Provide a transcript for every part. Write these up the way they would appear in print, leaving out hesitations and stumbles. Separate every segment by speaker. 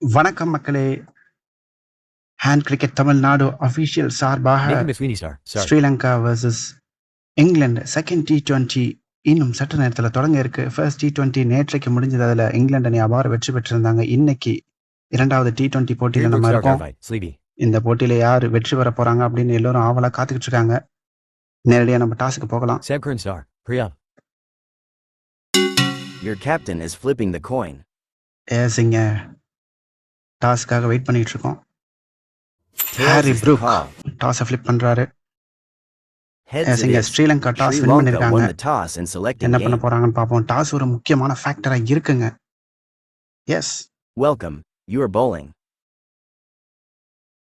Speaker 1: வணக்கம் மக்களே! Hand cricket Tamil Nadu official சார்பாக
Speaker 2: Make him a Sweeney star. Sorry.
Speaker 1: Sri Lanka versus England second T20 இன்னும் சற்று நேரத்தில் தொடங்க இருக்கு. ஃபர்ஸ்ட் T20 நேற்றைக்கு முடிஞ்சது. அதில் இங்கிலாந்து அணி அபார வெற்றி பெற்றிருந்தாங்க. இன்னைக்கு இரண்டாவது T20 போட்டியில்
Speaker 2: Drew
Speaker 1: நம்ம
Speaker 2: Star
Speaker 1: இருக்கோம்.
Speaker 2: verified. Sleepy.
Speaker 1: இந்த போட்டியில் யார் வெற்றி பெற போறாங்க அப்படின்னு எல்லோரும் ஆவலாக காத்துக்கிட்டு இருக்காங்க. நேரடியாக நம்ம டாஸுக்கு போகலாம்.
Speaker 2: Sam Curran star. Hurry up.
Speaker 3: Your captain is flipping the coin.
Speaker 1: ஏசிங்க டாஸ்க்காக வெயிட் பண்ணிட்டு இருக்கோம்.
Speaker 3: Tails
Speaker 1: Harry
Speaker 3: is the
Speaker 1: Brook
Speaker 3: call.
Speaker 1: டாஸை ஃபிளிப் பண்றாரு.
Speaker 3: Heads it
Speaker 1: ஏசிங்க
Speaker 3: is.
Speaker 1: Sri Lanka toss
Speaker 3: Sri
Speaker 1: win
Speaker 3: Lanka
Speaker 1: பண்ணிருக்காங்க.
Speaker 3: won the toss and selecting
Speaker 1: என்ன பண்ண
Speaker 3: game.
Speaker 1: போறாங்கன்னு பார்ப்போம். டாஸ் ஒரு முக்கியமான ஃபேக்டரா இருக்குங்க. Yes
Speaker 3: Welcome, you are bowling.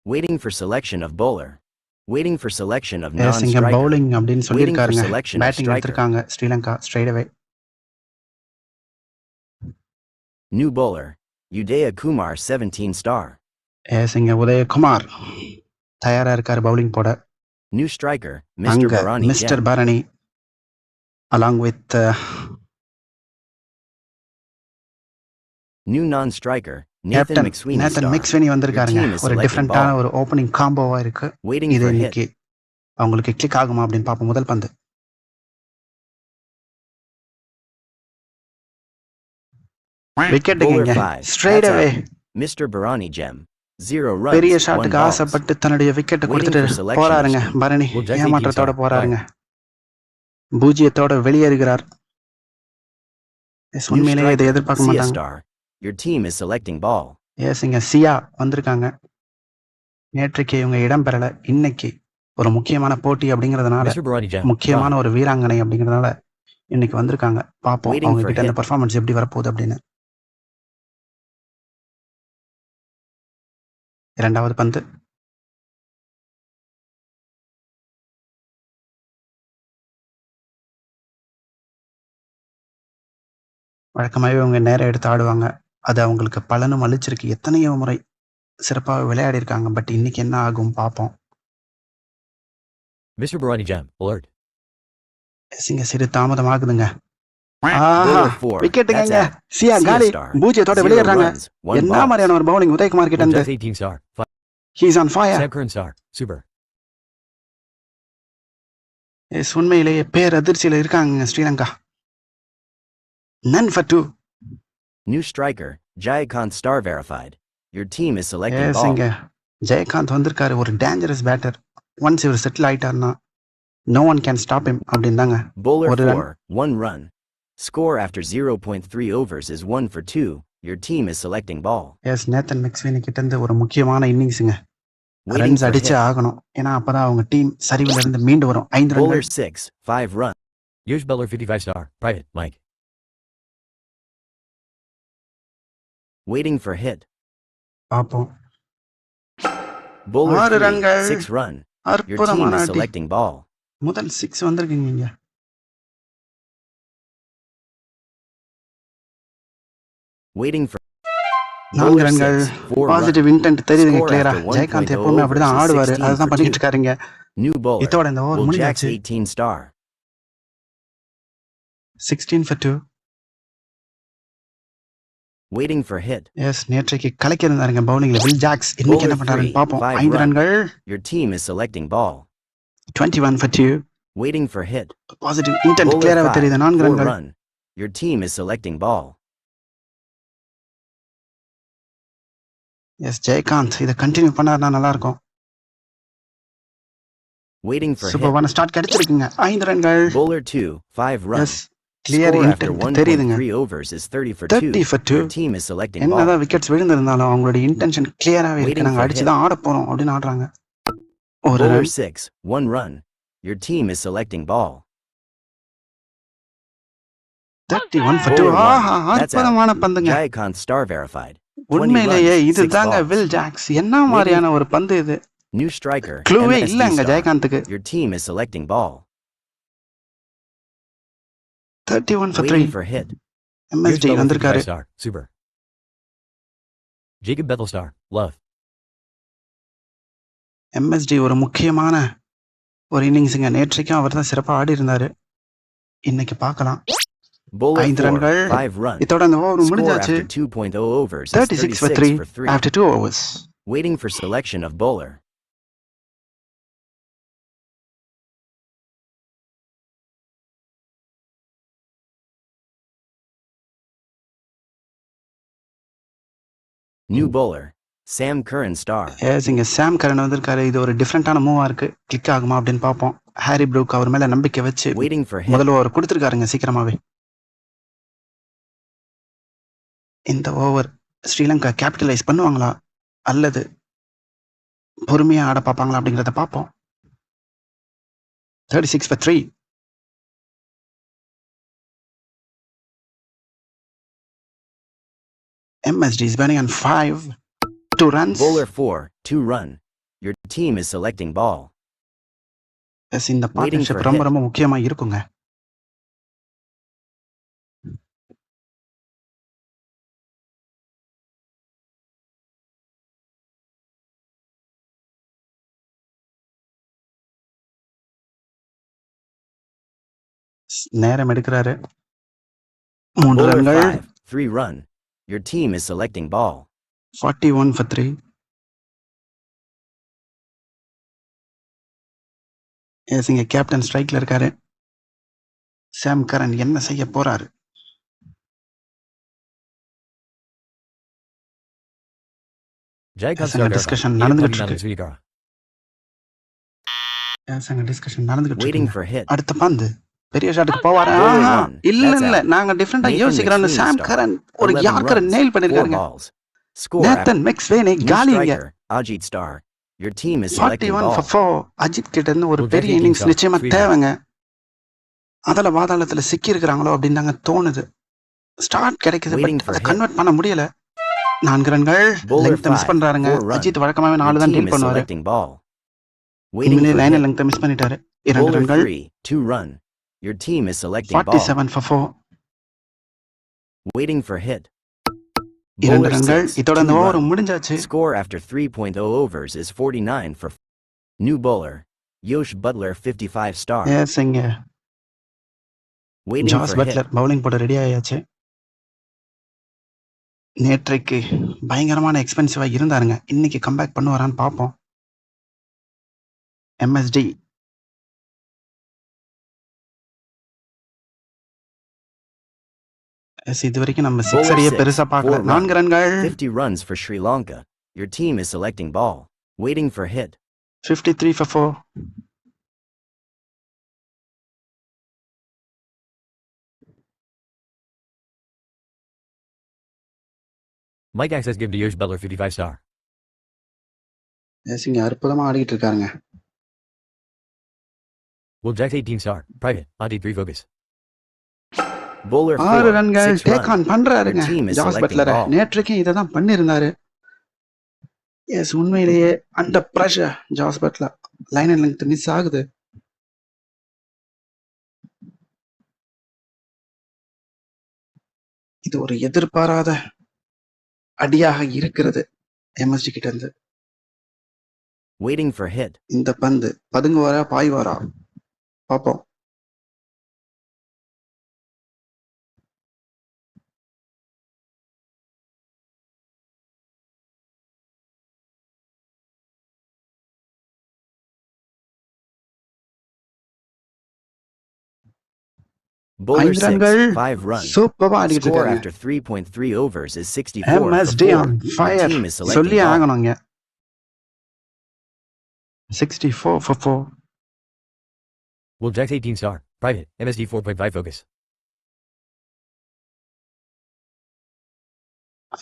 Speaker 3: Waiting for selection of bowler. Waiting for selection of
Speaker 1: yes இங்க
Speaker 3: non-striker.
Speaker 1: பவுலிங் அப்படின்னு சொல்லியிருக்காருங்க.
Speaker 3: selection of
Speaker 1: batting
Speaker 3: striker.
Speaker 1: எடுத்திருக்காங்க Sri Lanka straight away.
Speaker 3: New bowler. Udaya Kumar 17 star.
Speaker 1: S இங்க உதயகுமார் தயாரா இருக்காரு பவுலிங் போட.
Speaker 3: New striker. Mr.
Speaker 1: அங்க
Speaker 3: Barani
Speaker 1: mister
Speaker 3: Jem.
Speaker 1: Bharani along with
Speaker 3: New non-striker. Nathan
Speaker 1: captain
Speaker 3: McSweeney
Speaker 1: Nathan
Speaker 3: star.
Speaker 1: மிக்ஸ்வெனி வந்திருக்காருங்க.
Speaker 3: Your team is
Speaker 1: ஒரு
Speaker 3: selecting
Speaker 1: டிஃப்ரெண்டான
Speaker 3: ball.
Speaker 1: ஒரு opening காம்போவா இருக்கு.
Speaker 3: Waiting
Speaker 1: இது
Speaker 3: for hit.
Speaker 1: இன்னைக்கு அவங்களுக்கு கிளிக் ஆகுமா அப்படின்னு பார்ப்போம். முதல் பந்து விக்கெட்டுங்க.
Speaker 3: Bowler 5.
Speaker 1: Straight
Speaker 3: That's
Speaker 1: away
Speaker 3: out. Mr. Barani Jem. 0 runs.
Speaker 1: பெரிய
Speaker 3: 1
Speaker 1: ஷாட்டுக்கு
Speaker 3: balls.
Speaker 1: ஆசைப்பட்டு தன்னுடைய விக்கெட்டை
Speaker 3: Waiting
Speaker 1: கொடுத்துட்டு
Speaker 3: for selection
Speaker 1: போறாருங்க.
Speaker 3: of
Speaker 1: பரணி
Speaker 2: Will Jack
Speaker 1: ஏமாற்றத்தோட
Speaker 2: 18 star.
Speaker 1: போறாருங்க. பூஜ்ஜியத்தோட வெளியேறுகிறார். எஸ்,
Speaker 3: New
Speaker 1: உண்மையிலேயே இதை
Speaker 3: striker.
Speaker 1: எதிர்பார்க்க
Speaker 3: Sia
Speaker 1: மாட்டாங்க.
Speaker 3: star. Your team is selecting ball.
Speaker 1: Yes இங்க சியா வந்திருக்காங்க. நேற்றைக்கு இவங்க இடம் பெறல. இன்னைக்கு ஒரு முக்கியமான போட்டி அப்படிங்கறதுனால,
Speaker 2: Mr. Barani Jem.
Speaker 1: முக்கியமான ஒரு வீராங்கனை அப்படிங்கறதுனால இன்னைக்கு வந்திருக்காங்க. பார்ப்போம்
Speaker 3: Waiting
Speaker 1: அவங்க
Speaker 3: for
Speaker 1: கிட்ட அந்த
Speaker 3: hit.
Speaker 1: பெர்ஃபார்மன்ஸ் எப்படி வரப்போகுது அப்படின்னு. இரண்டாவது பந்து வழக்கமாகவே இவங்க நேரம் எடுத்து ஆடுவாங்க. அது அவங்களுக்கு பலனும் அளிச்சிருக்கு. எத்தனையோ முறை சிறப்பாக விளையாடி இருக்காங்க. பட் இன்னைக்கு என்ன ஆகும் பார்ப்போம்.
Speaker 2: Mr. Barani Jem. Alert.
Speaker 1: Yes, இங்க சிறு தாமதம் ஆகுதுங்க.
Speaker 3: Bowler 4.
Speaker 1: விக்கெட்டுங்க.
Speaker 3: That's out.
Speaker 1: Chia
Speaker 3: Sia
Speaker 1: காலி
Speaker 3: star.
Speaker 1: பூஜ்ஜியத்தோட
Speaker 3: 0
Speaker 1: வெளியேறாங்க.
Speaker 3: runs. 1
Speaker 1: என்ன
Speaker 3: balls.
Speaker 1: மாதிரியான ஒரு பவுலிங் உதயகுமார் கிட்ட
Speaker 2: Will
Speaker 1: இருந்து.
Speaker 2: Jack 18 star.
Speaker 1: He's on fire.
Speaker 2: Sam Curran star. Super.
Speaker 1: Yes, உண்மையிலேயே பேர் அதிர்ச்சியில இருக்காங்க Sri Lanka. None for 2.
Speaker 3: New striker. Jayakant star verified. Your team is selecting
Speaker 1: yes
Speaker 3: ball.
Speaker 1: இங்க ஜெயகாந்த் வந்திருக்காரு. ஒரு டேஞ்சரஸ் பேட்டர். ஒன்ஸ் இவர் செட்டில் ஆயிட்டாருன்னா no one can stop him அப்படின்தாங்க.
Speaker 3: Bowler
Speaker 1: ஒரு run.
Speaker 3: 4. 1 run. Score after 0.3 overs is 1 for 2. Your team is selecting ball.
Speaker 1: Yes, Nathan McSweeney கிட்ட இருந்து ஒரு முக்கியமான இன்னிங்ஸுங்க.
Speaker 3: Waiting
Speaker 1: ரன்ஸ்
Speaker 3: for
Speaker 1: அடிச்சே
Speaker 3: hit.
Speaker 1: ஆகணும். ஏன்னா அப்பதான் அவங்க டீம் சரிவுல இருந்து மீண்டு வரும். 5
Speaker 3: Bowler
Speaker 1: ரன்கள்.
Speaker 3: 6. 5 runs.
Speaker 2: Yash Beller 55 star. Private. Mike.
Speaker 3: Waiting for hit.
Speaker 1: பார்ப்போம்.
Speaker 3: Bowler
Speaker 1: 6
Speaker 3: 3.
Speaker 1: ரன்கள்.
Speaker 3: 6 run. Your team
Speaker 1: அற்புதமான
Speaker 3: is
Speaker 1: அடி.
Speaker 3: selecting ball.
Speaker 1: முதல் 6 வந்திருக்குங்க இங்க.
Speaker 3: Waiting for
Speaker 1: 4
Speaker 3: Bowler
Speaker 1: ரன்கள்.
Speaker 3: 6. 4
Speaker 1: பாசிட்டிவ்
Speaker 3: run.
Speaker 1: இன்டென்ட் தெரியுதுங்க
Speaker 3: Score
Speaker 1: கிளியரா.
Speaker 3: after 1.0
Speaker 1: ஜெயகாந்த் எப்பவுமே அப்படிதான்
Speaker 3: overs is
Speaker 1: ஆடுவாரு.
Speaker 3: 16
Speaker 1: அதுதான்
Speaker 3: for
Speaker 1: பண்ணிட்டு
Speaker 3: 2.
Speaker 1: இருக்காருங்க.
Speaker 3: New bowler.
Speaker 1: இதோட இந்த ஓவர்
Speaker 3: Will Jack
Speaker 1: முடிஞ்சாச்சு.
Speaker 3: 18 star.
Speaker 1: 16 for 2.
Speaker 3: Waiting for hit.
Speaker 1: S, நேற்றைக்கு கலக்கி இருந்தாருங்க பவுலிங்ல வில் ஜாக்ஸ். இன்னைக்கு என்ன
Speaker 3: Bowler
Speaker 1: பண்றாருன்னு
Speaker 3: 3.
Speaker 1: பார்ப்போம்.
Speaker 3: 5
Speaker 1: 5
Speaker 3: run.
Speaker 1: ரன்கள்.
Speaker 3: Your team is selecting ball.
Speaker 1: 21 for 2.
Speaker 3: Waiting for hit.
Speaker 1: Positive intend
Speaker 3: Bowler
Speaker 1: கிளியராக
Speaker 3: 5.
Speaker 1: தெரியுது. 4
Speaker 3: 4
Speaker 1: ரன்கள்.
Speaker 3: run. Your team is selecting ball.
Speaker 1: Yes, Jayakanth இதை கண்டினியூ பண்ணாருன்னா நல்லா இருக்கும்.
Speaker 3: Waiting for hit.
Speaker 1: சூப்பரான ஸ்டார்ட் கிடைச்சிருக்குங்க. 5 ரன்கள்.
Speaker 3: Bowler 2. 5 run.
Speaker 1: Yes, clear
Speaker 3: Score after
Speaker 1: intent தெரியுதுங்க.
Speaker 3: 1.3 overs is 30 for
Speaker 1: 30
Speaker 3: 2.
Speaker 1: for 2.
Speaker 3: Your team is selecting ball.
Speaker 1: என்னதான் விக்கெட்ஸ் விழுந்திருந்தாலும் அவங்களுடைய இன்டென்ஷன் கிளியராகவே இருக்கு.
Speaker 3: Waiting
Speaker 1: நாங்க
Speaker 3: for
Speaker 1: அடிச்சுதான் ஆட போறோம் அப்படின்னு ஆடுறாங்க. ஒரு
Speaker 3: Bowler
Speaker 1: run.
Speaker 3: 6. 1 run. Your team is selecting ball.
Speaker 1: 31 for 2.
Speaker 3: Bowler 1.
Speaker 1: ஆஹா,
Speaker 3: That's out.
Speaker 1: அற்புதமான பந்துங்க.
Speaker 3: Jayakant star verified. 20
Speaker 1: உண்மையிலேயே
Speaker 3: runs, 6
Speaker 1: இதுதாங்க
Speaker 3: balls.
Speaker 1: Will Jacks. என்ன மாதிரியான ஒரு பந்து இது.
Speaker 3: New striker.
Speaker 1: க்ளூவே
Speaker 3: MSD
Speaker 1: இல்லங்க
Speaker 3: star.
Speaker 1: ஜெயகாந்துக்கு.
Speaker 3: Your team is selecting ball.
Speaker 1: 31 for 3.
Speaker 3: Waiting for hit.
Speaker 2: Yash
Speaker 1: MST
Speaker 2: Beller
Speaker 1: வந்திருக்காரு.
Speaker 2: 55 star. Super. Jacob Bethel star. Love.
Speaker 1: MST ஒரு முக்கியமான ஒரு இன்னிங்ஸுங்க. நேற்றைக்கும் அவர் தான் சிறப்பாக ஆடி இருந்தாரு. இன்னைக்கு பார்க்கலாம்.
Speaker 3: Bowler
Speaker 1: 5
Speaker 3: 4,
Speaker 1: ரன்கள்.
Speaker 3: 5 runs.
Speaker 1: இதோட அந்த ஓவர்
Speaker 3: Score
Speaker 1: முடிஞ்சாச்சு.
Speaker 3: after 2.0 overs is
Speaker 1: 36 for
Speaker 3: 36
Speaker 1: 3
Speaker 3: for 3.
Speaker 1: after 2 overs.
Speaker 3: Waiting for selection of bowler. New bowler, Sam Curran star.
Speaker 1: S இங்க சாம் கரன் வந்திருக்காரு. இது ஒரு டிஃப்ரெண்டான மூவா இருக்கு. கிளிக் ஆகுமா அப்படின்னு பார்ப்போம். ஹாரி ப்ரூக் அவர் மேல நம்பிக்கை வச்சு
Speaker 3: Waiting for hit.
Speaker 1: முதல் ஓவர் கொடுத்துருக்காருங்க சீக்கிரமாவே. இந்த ஓவர் ஸ்ரீலங்கா கேபிட்டலைஸ் பண்ணுவாங்களா அல்லது பொறுமையா ஆட பார்ப்பாங்களா அப்படிங்கிறத பார்ப்போம். 36 for 3. MSD is batting on 5. 2 runs.
Speaker 3: Bowler 4, 2 run. Your team is selecting ball.
Speaker 1: Yes இந்த
Speaker 3: Waiting
Speaker 1: பார்ட்னர்ஷிப்
Speaker 3: for
Speaker 1: ரொம்ப
Speaker 3: hit.
Speaker 1: ரொம்ப முக்கியமா இருக்குங்க. நேரம் எடுக்கிறாரு. 3
Speaker 3: Bowler
Speaker 1: ரன்கள்.
Speaker 3: 5, 3 run. Your team is selecting ball.
Speaker 1: 41 for 3. S இங்க கேப்டன் ஸ்ட்ரைக்ல இருக்காரு. சாம் கரன் என்ன செய்ய போறாரு?
Speaker 2: Jacob
Speaker 1: Yes, அங்க
Speaker 2: Starker.
Speaker 1: discussion நடந்துகிட்டு இருக்கு.
Speaker 2: Sweegar.
Speaker 1: எஸ் அங்க டிஸ்கஷன் நடந்துகிட்டு
Speaker 3: Waiting
Speaker 1: இருக்கு.
Speaker 3: for hit.
Speaker 1: அடுத்த பந்து பெரிய ஷாட்டுக்கு போவாரு.
Speaker 3: Bowler
Speaker 1: ஆஹா,
Speaker 3: one.
Speaker 1: இல்ல
Speaker 3: That's
Speaker 1: இல்ல
Speaker 3: out.
Speaker 1: நாங்க டிஃபரெண்டா
Speaker 3: Nathan
Speaker 1: யோசிக்கிறோம்.
Speaker 3: McSweeney
Speaker 1: சாம்
Speaker 3: star.
Speaker 1: கரன் ஒரு
Speaker 3: 11
Speaker 1: யார்க்கரை
Speaker 3: runs,
Speaker 1: நெயில்
Speaker 3: 4
Speaker 1: பண்ணிருக்காருங்க.
Speaker 3: balls. Score after
Speaker 1: Nathan McSweeney
Speaker 3: new
Speaker 1: காலிங்க.
Speaker 3: striker, Ajit Star. Your team is selecting
Speaker 1: 41 for
Speaker 3: ball.
Speaker 1: 4. Ajith கிட்ட இருந்து ஒரு
Speaker 2: Well,
Speaker 1: பெரிய
Speaker 2: Jackie
Speaker 1: இன்னிங்ஸ்
Speaker 2: King's
Speaker 1: நிச்சயமா
Speaker 2: Sweden.
Speaker 1: தேவைங்க. அதுல பாதாளத்துல சிக்கி இருக்கிறாங்களோ அப்படின்னு தாங்க தோணுது. ஸ்டார்ட் கிடைக்குது
Speaker 3: Waiting
Speaker 1: பட்
Speaker 3: for
Speaker 1: அதை
Speaker 3: hit.
Speaker 1: கன்வெர்ட் பண்ண முடியல. 4 ரன்கள்.
Speaker 3: Bowler
Speaker 1: லெங்த் மிஸ்
Speaker 3: 5,
Speaker 1: பண்றாருங்க.
Speaker 3: 4 runs.
Speaker 1: அஜித் வழக்கமாவே
Speaker 3: Your
Speaker 1: 4 தான்
Speaker 3: team
Speaker 1: டீல்
Speaker 3: is
Speaker 1: பண்ணுவாரு.
Speaker 3: selecting ball. Waiting
Speaker 1: இனிமே
Speaker 3: for
Speaker 1: line
Speaker 3: hit.
Speaker 1: Length miss பண்ணிட்டாரு. 2
Speaker 3: Bowler
Speaker 1: ரன்கள்.
Speaker 3: 3, 2 run. Your team is selecting ball.
Speaker 1: 47 for 4.
Speaker 3: Waiting for hit.
Speaker 1: 2
Speaker 3: Bowler
Speaker 1: ரன்கள்.
Speaker 3: 6,
Speaker 1: இதோட
Speaker 3: 2
Speaker 1: அந்த ஓவர்
Speaker 3: run.
Speaker 1: முடிஞ்சாச்சு.
Speaker 3: Score after 3.0 overs is 49 for new bowler, Yosh Butler 55 star.
Speaker 1: S இங்க
Speaker 3: Waiting
Speaker 1: Jos
Speaker 3: for hit.
Speaker 1: Buttler bowling போட ready ஆயாச்சு. நேற்றைக்கு பயங்கரமான எக்ஸ்பென்சிவா இருந்தாருங்க. இன்னைக்கு கம்பேக் பண்ணுவாரான்னு பார்ப்போம். MSD எஸ் இது வரைக்கும் நம்ம
Speaker 3: Bowler
Speaker 1: சிக்ஸரையே
Speaker 3: 6,
Speaker 1: பெருசா பார்க்கல.
Speaker 3: 4
Speaker 1: 4 ரன்கள்.
Speaker 3: 50 runs for Sri Lanka. Your team is selecting ball. Waiting for hit.
Speaker 1: 53 for 4.
Speaker 2: Mike access given to Yosh Butler 55 star.
Speaker 1: S இங்க அற்புதமா ஆடிட்டு இருக்காருங்க.
Speaker 2: Will Jack's 18 star. Private. Auntie 3 focus.
Speaker 3: Bowler
Speaker 1: 6
Speaker 3: 4,
Speaker 1: ரன்கள்
Speaker 3: 6
Speaker 1: டேக்
Speaker 3: run.
Speaker 1: ஆன் பண்றாருங்க.
Speaker 3: Your team is
Speaker 1: Jos
Speaker 3: selecting
Speaker 1: Buttler
Speaker 3: ball.
Speaker 1: நேற்றைக்கு இதை தான் பண்ணியிருந்தாரு. எஸ் உண்மையிலேயே under pressure Jos Buttler. Line and length miss ஆகுது. இது ஒரு எதிர்பாராத அடியாக இருக்கிறது MSD கிட்ட இருந்து.
Speaker 3: Waiting for hit.
Speaker 1: இந்த பந்து பதுங்குவாரா பாய்வாரா பார்ப்போம்.
Speaker 3: Bowler
Speaker 1: 5
Speaker 3: 6,
Speaker 1: ரன்கள்.
Speaker 3: 5 runs.
Speaker 1: சூப்பரா ஆடிட்டு
Speaker 3: Score
Speaker 1: இருக்காங்க.
Speaker 3: after 3.3 overs is 64 for
Speaker 1: MSD
Speaker 3: 4.
Speaker 1: on
Speaker 3: Your
Speaker 1: fire.
Speaker 3: team is selecting
Speaker 1: சொல்லியே
Speaker 3: ball.
Speaker 1: ஆகணுங்க. 64 for 4.
Speaker 2: Will Jack's 18 star. Private. MSD 4.5 focus.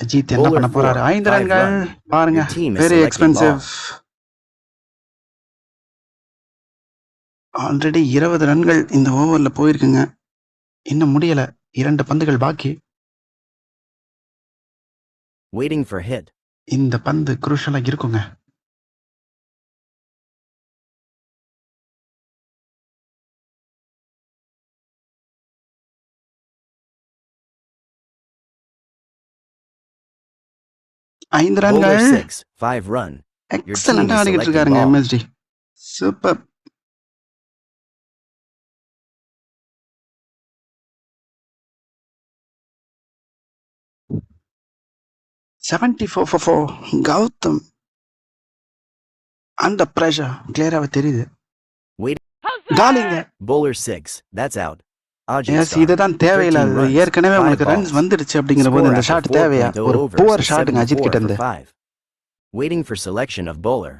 Speaker 1: Ajith என்ன
Speaker 3: Bowler
Speaker 1: பண்ண போறாரு?
Speaker 3: 4,
Speaker 1: 5
Speaker 3: 5
Speaker 1: ரன்கள்.
Speaker 3: run.
Speaker 1: பாருங்க
Speaker 3: Your team is
Speaker 1: very
Speaker 3: selecting
Speaker 1: expensive.
Speaker 3: ball.
Speaker 1: Already 20 ரன்கள் இந்த ஓவர்ல போயிருக்குங்க. இன்னும் முடியல. 2 பந்துகள் பாக்கி.
Speaker 3: Waiting for hit.
Speaker 1: இந்த பந்து குரூஷலா இருக்குங்க. ஐந்து
Speaker 3: Bowler
Speaker 1: ரன்கள்.
Speaker 3: 6, 5 run. Your team
Speaker 1: எக்ஸலண்டா
Speaker 3: is
Speaker 1: ஆடிக்கிட்டு
Speaker 3: selecting
Speaker 1: இருக்காருங்க
Speaker 3: ball.
Speaker 1: MSD. Super. 74 for 4. Gautham under pressure கிளியராகவே தெரியுது.
Speaker 3: Waiting.
Speaker 1: காலிங்க.
Speaker 3: Bowler 6. That's out. Ajit
Speaker 1: yes
Speaker 3: Star.
Speaker 1: இதுதான்
Speaker 3: 13
Speaker 1: தேவையில்லாதது.
Speaker 3: runs.
Speaker 1: ஏற்கனவே
Speaker 3: 5
Speaker 1: உங்களுக்கு ரன்ஸ்
Speaker 3: balls.
Speaker 1: வந்துடுச்சு அப்படிங்கிற போது
Speaker 3: Score
Speaker 1: இந்த
Speaker 3: after
Speaker 1: ஷாட் தேவையா?
Speaker 3: 4.0
Speaker 1: ஒரு
Speaker 3: overs
Speaker 1: புவர்
Speaker 3: is
Speaker 1: ஷாட்டுங்க அஜித்
Speaker 3: 74
Speaker 1: கிட்ட
Speaker 3: for
Speaker 1: இருந்து.
Speaker 3: 5. Waiting for selection of bowler.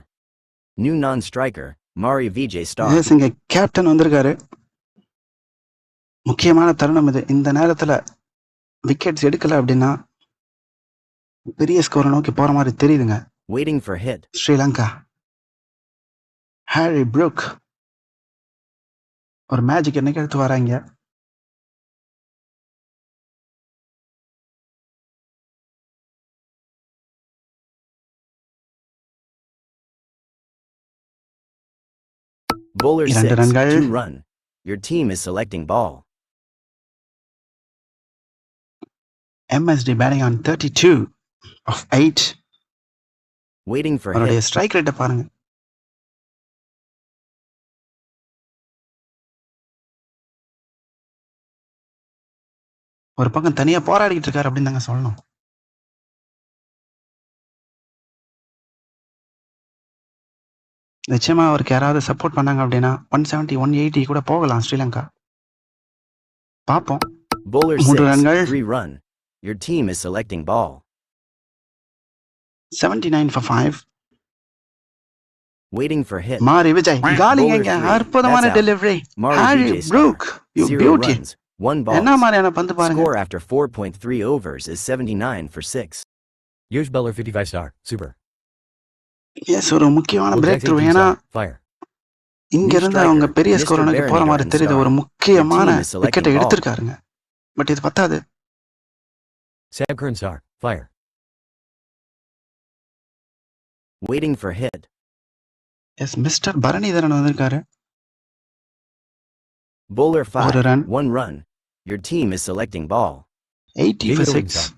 Speaker 3: New non-striker, Mari Vijay Star.
Speaker 1: S இங்க கேப்டன் வந்திருக்காரு. முக்கியமான தருணம் இது. இந்த நேரத்துல விக்கெட்ஸ் எடுக்கல அப்படின்னா பெரிய ஸ்கோரை நோக்கி போற மாதிரி தெரியுதுங்க.
Speaker 3: Waiting for hit.
Speaker 1: Sri Lanka. Harry Brook ஒரு மேஜிக் என்னைக்கு எடுத்து வராங்க.
Speaker 3: Bowler
Speaker 1: 2
Speaker 3: 6.
Speaker 1: ரன்கள்.
Speaker 3: 2 run. Your team is selecting ball.
Speaker 1: MSD batting on 32 of 8.
Speaker 3: Waiting for
Speaker 1: அவருடைய
Speaker 3: hit.
Speaker 1: ஸ்ட்ரைக் ரேட்டை பாருங்க. ஒரு பக்கம் தனியா போராடிட்டு இருக்காரு அப்படின்னு தாங்க சொல்லணும். நிச்சயமா அவருக்கு யாராவது சப்போர்ட் பண்ணாங்க அப்படின்னா 170 180 கூட போகலாம் ஸ்ரீலங்கா. பார்ப்போம்.
Speaker 3: Bowler
Speaker 1: 3
Speaker 3: 6.
Speaker 1: ரன்கள்.
Speaker 3: 3 run. Your team is selecting ball.
Speaker 1: 79 for 5.
Speaker 3: Waiting for hit.
Speaker 1: மாரி விஜய் காலிங்க.
Speaker 3: Bowler 3.
Speaker 1: அற்புதமான
Speaker 3: That's out.
Speaker 1: Delivery.
Speaker 3: Mari
Speaker 1: Harry
Speaker 3: Vijay Star.
Speaker 1: Brook you
Speaker 3: 0
Speaker 1: beauty.
Speaker 3: runs. 1
Speaker 1: என்ன
Speaker 3: balls.
Speaker 1: மாதிரியான பந்து பாருங்க.
Speaker 3: Score after 4.3 overs is 79 for 6.
Speaker 2: Yosh Butler 55 star. Super.
Speaker 1: S ஒரு முக்கியமான
Speaker 2: Will
Speaker 1: break
Speaker 2: Jack
Speaker 1: through.
Speaker 2: 18
Speaker 1: ஏன்னா
Speaker 2: star. Fire.
Speaker 1: இங்க
Speaker 3: New
Speaker 1: இருந்து அவங்க
Speaker 3: striker,
Speaker 1: பெரிய
Speaker 3: Mr.
Speaker 1: ஸ்கோர் நோக்கி போற மாதிரி
Speaker 3: Bharanidharan
Speaker 1: தெரியுது.
Speaker 3: star.
Speaker 1: ஒரு முக்கியமான
Speaker 3: Your team is selecting
Speaker 1: விக்கெட்டை
Speaker 3: ball.
Speaker 1: எடுத்திருக்காருங்க. பட் இது பத்தாது.
Speaker 2: Sam Curran star. Fire.
Speaker 3: Waiting for hit.
Speaker 1: Yes mister Bharanidharan வந்திருக்காரு.
Speaker 3: Bowler 5.
Speaker 1: ஒரு run.
Speaker 3: 1 run. Your team is selecting ball.
Speaker 1: 80 for
Speaker 2: David
Speaker 1: 6.
Speaker 2: Odinson.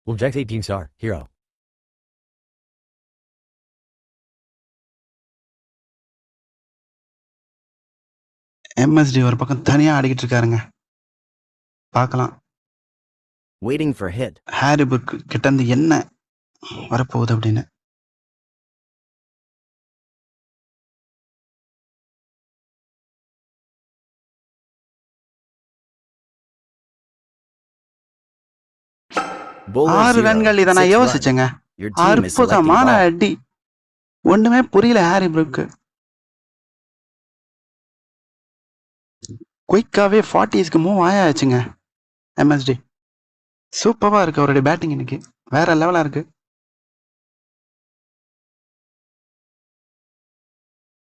Speaker 2: Will Jack 18 star. Hero.
Speaker 1: MSD ஒரு பக்கம் தனியா ஆடிக்கிட்டு இருக்காருங்க. பார்க்கலாம்
Speaker 3: Waiting for hit.
Speaker 1: Harry Brook கிட்ட இருந்து என்ன வரப்போகுது அப்படின்னு.
Speaker 3: Bowler
Speaker 1: 6
Speaker 3: 0.
Speaker 1: ரன்கள். இதை நான்
Speaker 3: 6 run.
Speaker 1: யோசிச்சேங்க.
Speaker 3: Your team is selecting
Speaker 1: அற்புதமான
Speaker 3: ball.
Speaker 1: அடி. ஒண்ணுமே புரியல ஹாரி ப்ரூக். குயிக்காவே 40ஸ்க்கு மூவ் ஆயாச்சுங்க. MSD சூப்பரா இருக்கு அவருடைய பேட்டிங் இன்னைக்கு. வேற லெவலா இருக்கு.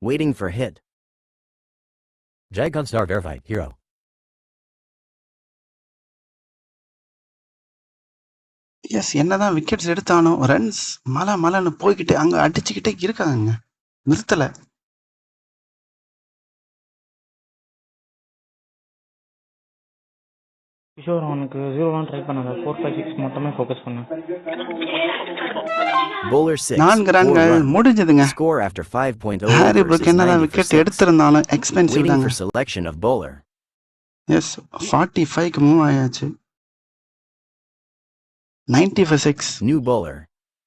Speaker 3: Waiting for hit.
Speaker 2: Jagcon star. Verified. Hero.
Speaker 1: Yes என்னதான் விக்கெட்ஸ் எடுத்தாலும் ரன்ஸ் மலைன்னு போய்கிட்டே அங்க அடிச்சுக்கிட்டே இருக்காங்க. நிறுத்தல.
Speaker 4: கிஷோர் அவனுக்கு 0 ட்ரை பண்ணாத 4 5 6 மட்டுமே ஃபோக்கஸ் பண்ணு.
Speaker 3: Bowler 6.
Speaker 1: 4
Speaker 3: 4
Speaker 1: ரன்கள்
Speaker 3: run.
Speaker 1: முடிஞ்சதுங்க.
Speaker 3: Score after 5.0
Speaker 1: Harry
Speaker 3: overs
Speaker 1: Brook
Speaker 3: is
Speaker 1: என்னதான்
Speaker 3: 90 for
Speaker 1: விக்கெட்
Speaker 3: 6.
Speaker 1: எடுத்திருந்தாலும் எக்ஸ்பென்சிவ்
Speaker 3: Waiting
Speaker 1: தாங்க.
Speaker 3: for selection of bowler.
Speaker 1: Yes 45க்கு மூவ் ஆயாச்சு. 90 for 6.
Speaker 3: New bowler.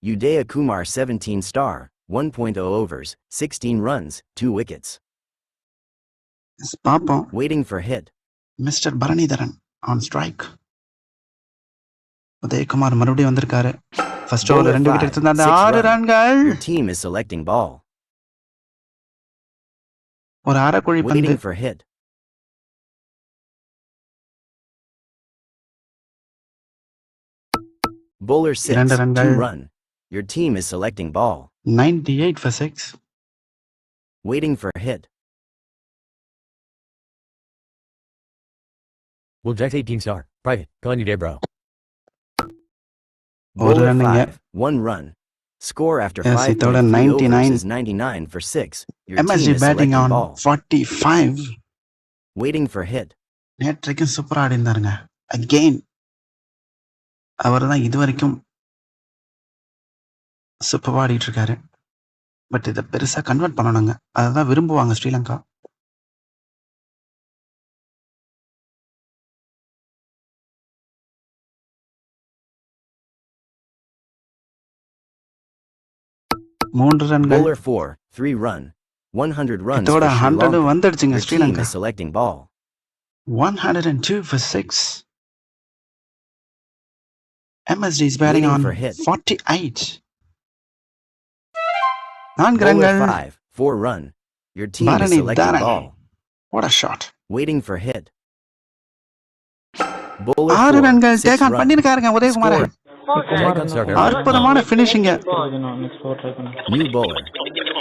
Speaker 3: Udaya Kumar 17 star. 1.0 overs, 16 runs, 2 wickets.
Speaker 1: Yes பார்ப்போம்.
Speaker 3: Waiting for hit.
Speaker 1: Mister Bharanidharan on strike. Udayakumar மறுபடியும் வந்திருக்காரு. First ஓவர்ல
Speaker 3: Bowler
Speaker 1: 2 wicket
Speaker 3: 5.
Speaker 1: எடுத்திருந்தாங்க.
Speaker 3: 6
Speaker 1: 6
Speaker 3: run.
Speaker 1: ரன்கள்.
Speaker 3: Your team is selecting ball.
Speaker 1: ஒரு அரைக்குழி பந்து.
Speaker 3: Waiting for hit. Bowler 6.
Speaker 1: 2
Speaker 3: 2
Speaker 1: ரன்கள்.
Speaker 3: run. Your team is selecting ball.
Speaker 1: 98 for 6.
Speaker 3: Waiting for hit.
Speaker 2: Will Jack 18 star. Private. Calling you day, bro.
Speaker 1: ஒரு
Speaker 3: Bowler
Speaker 1: ரன்னுங்க.
Speaker 3: 5. 1 run. Score after
Speaker 1: Yes,
Speaker 3: 5.3
Speaker 1: இதோட
Speaker 3: overs
Speaker 1: 99.
Speaker 3: is 99 for 6. Your
Speaker 1: MSD
Speaker 3: team is
Speaker 1: batting
Speaker 3: selecting
Speaker 1: on
Speaker 3: ball.
Speaker 1: 45.
Speaker 3: Waiting for hit.
Speaker 1: நேற்றைக்கும் சூப்பரா ஆடி இருந்தாருங்க. Again அவர் தான் இதுவரைக்கும் சூப்பரா ஆடிட்டு இருக்காரு. But இதை பெருசா கன்வெர்ட் பண்ணணுங்க. அதான் விரும்புவாங்க ஸ்ரீலங்கா. 3 ரன்கள்.
Speaker 3: Bowler 4, 3 run. 100 runs
Speaker 1: இதோட
Speaker 3: for Sri
Speaker 1: 100
Speaker 3: Lanka.
Speaker 1: வந்துடுச்சுங்க
Speaker 3: Your team
Speaker 1: Sri Lanka.
Speaker 3: is selecting ball.
Speaker 1: 102 for 6. MSD is batting
Speaker 3: Waiting
Speaker 1: on
Speaker 3: for hit.
Speaker 1: 48. 4
Speaker 3: Bowler
Speaker 1: ரன்கள்.
Speaker 3: 5, 4 run. Your team is
Speaker 1: Bharani
Speaker 3: selecting
Speaker 1: Taran.
Speaker 3: ball.
Speaker 1: What a shot.
Speaker 3: Waiting for hit. Bowler
Speaker 1: 6
Speaker 3: 4,
Speaker 1: ரன்கள்
Speaker 3: 6
Speaker 1: take on
Speaker 3: run.
Speaker 1: பண்ணிருக்காருங்க Udhayakumar.
Speaker 3: Score.
Speaker 4: Kumar
Speaker 2: Sir,
Speaker 1: அற்புதமான finishing.
Speaker 4: Next over try பண்ணுங்க.
Speaker 3: New bowler.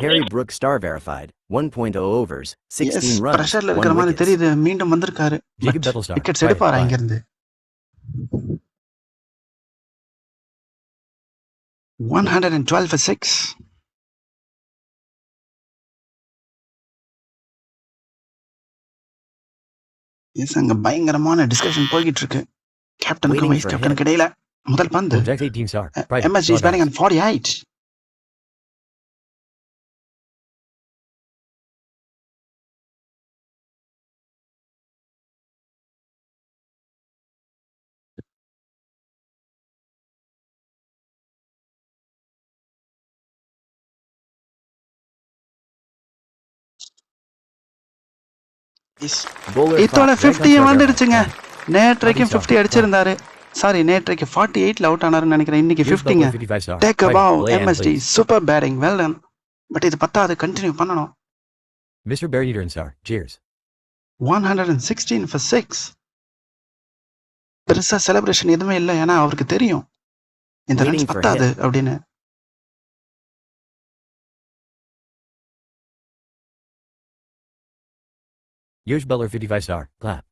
Speaker 3: Harry Brook star verified. 1.0 overs, 16
Speaker 1: S,
Speaker 3: runs,
Speaker 1: பிரஷர்ல
Speaker 3: 1
Speaker 1: இருக்கிற மாதிரி
Speaker 3: wickets.
Speaker 1: தெரியுது. மீண்டும் வந்திருக்காரு.
Speaker 2: Jacob Bettlestar.
Speaker 1: Wickets
Speaker 2: Private.
Speaker 1: எடுப்பாரா
Speaker 2: Fine.
Speaker 1: இங்க இருந்து? 112 for 6. எஸ், அங்க பயங்கரமான டிஸ்கஷன் போய்கிட்டு இருக்கு. கேப்டனுக்கும்
Speaker 3: Waiting
Speaker 1: வைஸ்
Speaker 3: for
Speaker 1: கேப்டனுக்கு இடையில. முதல் பந்து.
Speaker 2: Well, Jack's 18 star. Private.
Speaker 1: MSG is batting on 48. Yes.
Speaker 3: Bowler
Speaker 1: இதோட
Speaker 3: 5,
Speaker 1: 50
Speaker 2: Jack
Speaker 1: வந்துடுச்சுங்க. நேற்றைக்கும்
Speaker 2: Bobby
Speaker 1: 50 அடிச்சிருந்தாரு. சாரி, நேற்றைக்கு 48ல அவுட் ஆனாருன்னு நினைக்கிறேன். இன்னைக்கு
Speaker 2: Here's
Speaker 1: 50ங்க.
Speaker 2: Butler, 55 star.
Speaker 1: Take
Speaker 2: Private.
Speaker 1: Above
Speaker 2: Lay and
Speaker 1: MSD.
Speaker 2: please.
Speaker 1: Super batting, well done. But இது பத்தாது, கண்டினியூ பண்ணணும்.
Speaker 2: Mr. Barry Eater and star. Cheers.
Speaker 1: 116 for 6. பெருசா celebration எதுவுமே இல்லை, ஏன்னா அவருக்கு தெரியும் இந்த
Speaker 3: Waiting
Speaker 1: ரன்ஸ்
Speaker 3: for
Speaker 1: பத்தாது அப்படின்னு.
Speaker 2: Yosh Butler, 55 star. Clap.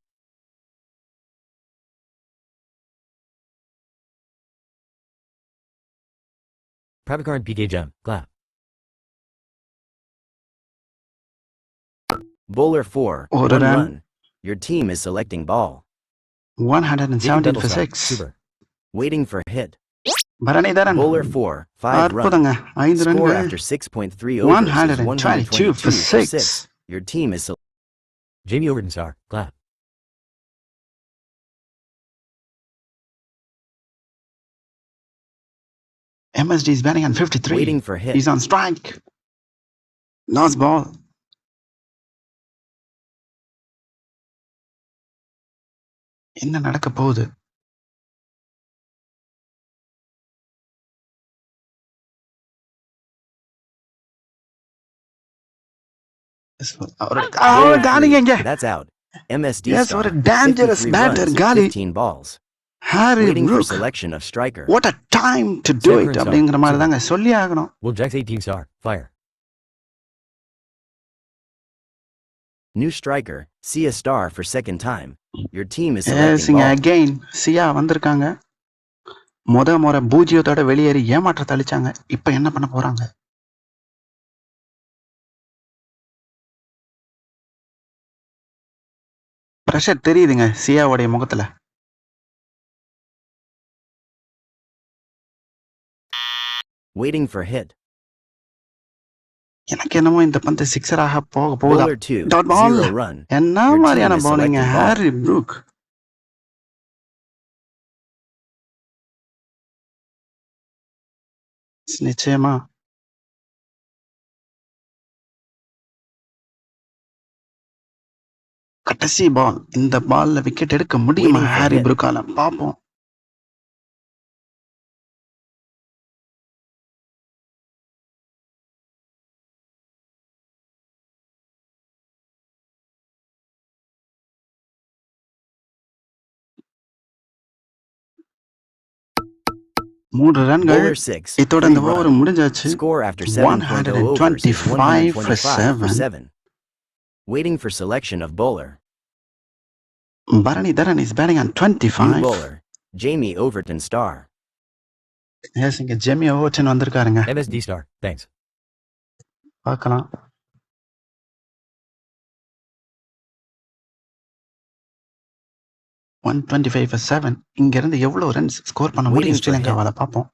Speaker 2: Prabhakar and PK Gem. Clap.
Speaker 3: Bowler 4,
Speaker 1: Oh,
Speaker 3: 1
Speaker 1: run.
Speaker 3: run. Your team is selecting ball.
Speaker 1: 117
Speaker 2: Jacob
Speaker 1: for
Speaker 2: Bettlestar.
Speaker 1: 6.
Speaker 2: Super.
Speaker 3: Waiting for hit.
Speaker 1: Bharanidharan.
Speaker 3: Bowler 4, 5 run.
Speaker 1: அற்புதங்க. 5
Speaker 3: Score
Speaker 1: ரன்கள்.
Speaker 3: after 6.3 overs is
Speaker 1: 122 for 6.
Speaker 3: 6. Your team is
Speaker 2: Jamie Overton star. Clap.
Speaker 1: MSD is batting on 53.
Speaker 3: waiting for hit.
Speaker 1: He's on strike. Lost ball. என்ன நடக்க போகுது? காலிங்க இங்க.
Speaker 3: That's out. MSD
Speaker 1: Yes,
Speaker 3: star,
Speaker 1: what a dangerous
Speaker 3: 53
Speaker 1: batter,
Speaker 3: runs,
Speaker 1: Gali.
Speaker 3: 15 balls.
Speaker 1: Harry
Speaker 3: Waiting for
Speaker 1: Brook.
Speaker 3: selection of striker.
Speaker 1: What a time to do
Speaker 2: Seven
Speaker 1: it
Speaker 2: runs
Speaker 1: அப்படிங்கிற
Speaker 2: out.
Speaker 1: மாதிரி தாங்க சொல்லி ஆகணும்.
Speaker 2: Will Jack's 18 star. Fire.
Speaker 3: New striker, Sia star for second time. Your team is
Speaker 1: Yes,
Speaker 3: selecting
Speaker 1: இங்க
Speaker 3: ball.
Speaker 1: again சியா வந்திருக்காங்க. முறை பூஜ்ஜியத்தோட வெளியேறி ஏமாற்றத்தை அளிச்சாங்க. இப்ப என்ன பண்ண போறாங்க? பிரஷர் தெரியுதுங்க சியாவுடைய முகத்துல.
Speaker 3: Waiting for hit.
Speaker 1: எனக்கு என்னமோ இந்த பந்து சிக்ஸராக போக போகுதா?
Speaker 3: Bowler 2,
Speaker 1: Dot ball.
Speaker 3: 0 run.
Speaker 1: என்ன
Speaker 3: Your team
Speaker 1: மாதிரியான
Speaker 3: is
Speaker 1: bowling
Speaker 3: selecting ball.
Speaker 1: Harry Brook. நிச்சயமா கடைசி பால். இந்த பால்ல விக்கெட் எடுக்க முடியுமா
Speaker 3: Waiting for
Speaker 1: ஹாரி
Speaker 3: hit.
Speaker 1: ப்ரூக்கால? பாப்போம். மூன்று ரன்கள்.
Speaker 3: Bowler 6,
Speaker 1: இதோட
Speaker 3: 3
Speaker 1: இந்த ஓவர்
Speaker 3: run.
Speaker 1: முடிஞ்சாச்சு.
Speaker 3: Score after 7.0 overs is
Speaker 1: 125 for
Speaker 3: 125 for
Speaker 1: 7.
Speaker 3: 7. Waiting for selection of bowler.
Speaker 1: Baranidharan is batting on
Speaker 3: New
Speaker 1: 25.
Speaker 3: bowler, Jamie Overton star.
Speaker 1: S, இங்க ஜெமி ஓவர்டன் வந்திருக்காருங்க.
Speaker 2: MSD star. Thanks.
Speaker 1: பார்க்கலாம். One 125 for 7. இங்க இருந்து எவ்வளவு ரன்ஸ் ஸ்கோர் பண்ண முடியும்
Speaker 3: Waiting for
Speaker 1: ஸ்ரீலங்காவால? பார்ப்போம்.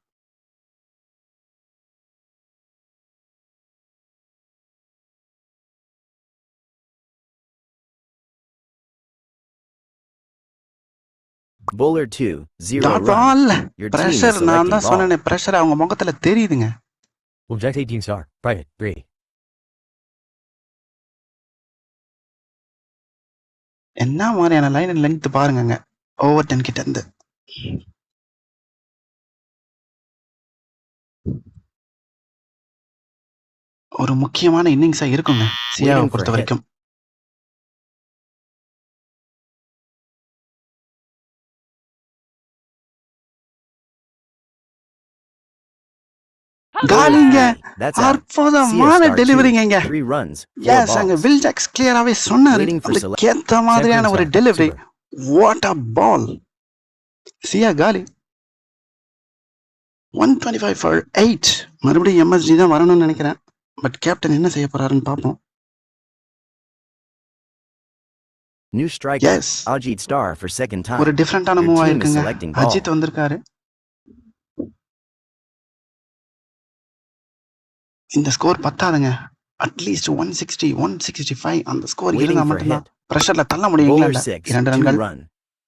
Speaker 3: Bowler 2, 0
Speaker 1: dot
Speaker 3: run.
Speaker 1: Ball.
Speaker 3: Your team is
Speaker 1: pressure, நான்
Speaker 3: selecting
Speaker 1: தான்
Speaker 3: ball.
Speaker 1: சொன்னேனே, பிரஷர் அவங்க முகத்துல தெரியுதுங்க.
Speaker 2: Will Jax 18 star. Private. 3.
Speaker 1: என்ன மாதிரியான லைன் அண்ட் லெங்த் பாருங்கங்க ஓவர் 10 கிட்ட இருந்து. ஒரு முக்கியமான இன்னிங்ஸா இருக்குங்க சியாவை
Speaker 3: Waiting for
Speaker 1: பொறுத்த
Speaker 3: a hit.
Speaker 1: வரைக்கும். காலிங்க
Speaker 3: That's out.
Speaker 1: அற்புதமான
Speaker 3: Sia star 2.
Speaker 1: டெலிவரிங்க.
Speaker 3: 3 runs. 4
Speaker 1: எஸ் அங்க
Speaker 3: balls.
Speaker 1: வில் ஜாக்ஸ் கிளியராவே சொன்னாரு.
Speaker 3: Waiting for
Speaker 1: அதுக்கு ஏத்த மாதிரியான
Speaker 2: Second
Speaker 1: ஒரு
Speaker 2: star.
Speaker 1: Delivery.
Speaker 2: Super.
Speaker 1: What a ball. Sia காலி. 125 for 8. மறுபடியும் எம்எஸ்டி தான் வரணும்னு நினைக்கிறேன். பட் கேப்டன் என்ன செய்ய போறாருன்னு பார்ப்போம்.
Speaker 3: New striker.
Speaker 1: Yes
Speaker 3: Ajit Star for second time.
Speaker 1: ஒரு டிஃபரெண்டான
Speaker 3: Your
Speaker 1: மூவ்
Speaker 3: team is
Speaker 1: ஆயிருக்குங்க.
Speaker 3: selecting ball.
Speaker 1: அஜித் வந்திருக்காரு. இந்த ஸ்கோர் பத்தாதுங்க. அட்லீஸ்ட் 160 165 அந்த ஸ்கோர்
Speaker 3: Waiting
Speaker 1: இருந்தா
Speaker 3: for a
Speaker 1: மட்டும்தான்
Speaker 3: hit.
Speaker 1: பிரஷர்ல தள்ள முடியும்
Speaker 3: Bowler
Speaker 1: இங்கிலாந்து.
Speaker 3: 6.
Speaker 1: 2
Speaker 3: 2
Speaker 1: ரன்கள்.
Speaker 3: run.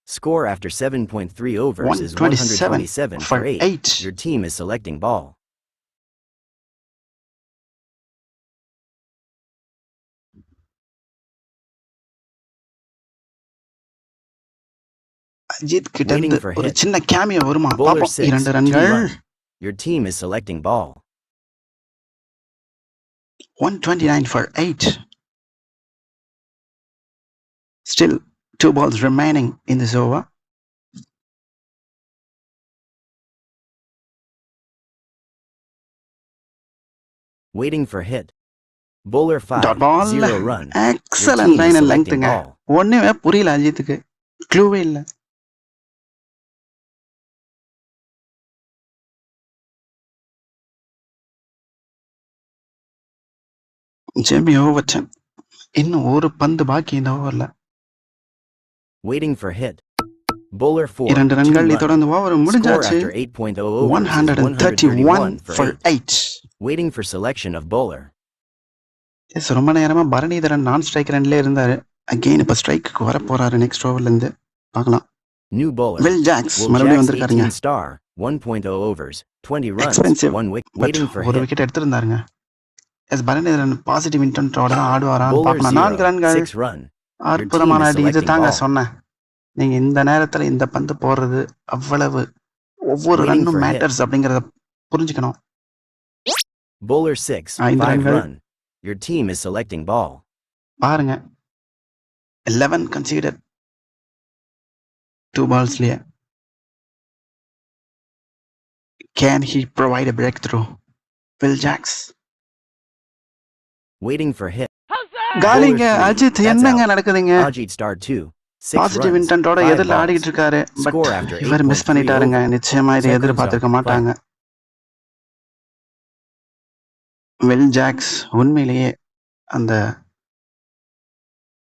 Speaker 3: Score after 7.3 overs is
Speaker 1: 127
Speaker 3: 127
Speaker 1: for
Speaker 3: for 8.
Speaker 1: 8.
Speaker 3: Your team is selecting ball.
Speaker 1: Ajith கிட்ட
Speaker 3: Waiting
Speaker 1: இருந்து
Speaker 3: for
Speaker 1: ஒரு
Speaker 3: hit.
Speaker 1: சின்ன கேமியோ வருமா
Speaker 3: Bowler
Speaker 1: பாப்போம்.
Speaker 3: 6.
Speaker 1: 2
Speaker 3: 2
Speaker 1: ரன்கள்.
Speaker 3: run. Your team is selecting ball.
Speaker 1: 129 for 8. Still 2 balls remaining in this over.
Speaker 3: Waiting for hit. Bowler 5.
Speaker 1: Dot ball.
Speaker 3: 0 run.
Speaker 1: Excellent
Speaker 3: team is
Speaker 1: line and
Speaker 3: selecting
Speaker 1: லெங்க்ங்க.
Speaker 3: ball.
Speaker 1: ஒண்ணுமே புரியல அஜித்துக்கு. க்ளூவே இல்ல. Jamie over 10. இன்னும் ஒரு பந்து பாக்கி இந்த ஓவர்ல.
Speaker 3: Waiting for hit. Bowler 4.
Speaker 1: 2
Speaker 3: 2
Speaker 1: ரன்கள்
Speaker 3: run.
Speaker 1: தொடர்ந்து ஓவர்
Speaker 3: Score
Speaker 1: முடிஞ்சாச்சு.
Speaker 3: after 8.0 overs is
Speaker 1: 131
Speaker 3: for
Speaker 1: for
Speaker 3: 8.
Speaker 1: 8.
Speaker 3: Waiting for selection of bowler.
Speaker 1: Yes ரொம்ப நேரமா பரணிதரன் நான் ஸ்ட்ரைக் ரன்ல இருந்தாரு. அகைன் இப்ப ஸ்ட்ரைக்கு வர போறாரு நெக்ஸ்ட் ஓவர்ல இருந்து. பார்க்கலாம்.
Speaker 3: New bowler.
Speaker 1: Will Jacks
Speaker 3: Will
Speaker 1: மறுபடியும்
Speaker 3: Jax
Speaker 1: வந்திருக்காருங்க.
Speaker 3: 18 star. 1.0 overs. 20 runs.
Speaker 1: Expensive.
Speaker 3: 1 wicket.
Speaker 1: But
Speaker 3: Waiting for
Speaker 1: ஒரு
Speaker 3: hit.
Speaker 1: விக்கெட் எடுத்திருந்தாருங்க. எஸ் பரணிதரன் பாசிட்டிவ் இன்டென்ட்டோட தான் ஆடுவாரான்னு
Speaker 3: Bowler
Speaker 1: பார்க்கலாம். 4
Speaker 3: 0.
Speaker 1: ரன்கள்.
Speaker 3: 6 run.
Speaker 1: அற்புதமான
Speaker 3: team is
Speaker 1: அடி. இது
Speaker 3: selecting
Speaker 1: தாங்க
Speaker 3: ball.
Speaker 1: சொன்னேன். நீங்க இந்த நேரத்துல இந்த பந்து போடுறது அவ்வளவு ஒவ்வொரு
Speaker 3: Waiting
Speaker 1: ரன்னும்
Speaker 3: for hit.
Speaker 1: மேட்டர்ஸ் அப்படிங்கறத புரிஞ்சுக்கணும்.
Speaker 3: Bowler 6.
Speaker 1: 5
Speaker 3: 5
Speaker 1: ரன்கள்.
Speaker 3: run. Your team is selecting ball.
Speaker 1: பாருங்க 11 consider 2 பால்ஸ்லயே. Can he provide a breakthrough? Will Jax.
Speaker 3: Waiting for hit.
Speaker 1: காலிங்க
Speaker 3: Bowler 3.
Speaker 1: அஜித்
Speaker 3: That's
Speaker 1: என்னங்க
Speaker 3: out.
Speaker 1: நடக்குதுங்க?
Speaker 3: Ajit Star 2. 6
Speaker 1: positive
Speaker 3: runs.
Speaker 1: இன்டென்ட்டோட
Speaker 3: 5
Speaker 1: எதிரில்
Speaker 3: balls.
Speaker 1: ஆடிக்கிட்டு இருக்காரு. பட்
Speaker 3: Score after
Speaker 1: இவர் மிஸ்
Speaker 3: 8.3
Speaker 1: பண்ணிட்டாருங்க.
Speaker 3: overs.
Speaker 1: நிச்சயமா இதை
Speaker 2: Second
Speaker 1: எதிர்பார்த்திருக்க
Speaker 2: star.
Speaker 1: மாட்டாங்க. வில் ஜாக்ஸ் உண்மையிலேயே அந்த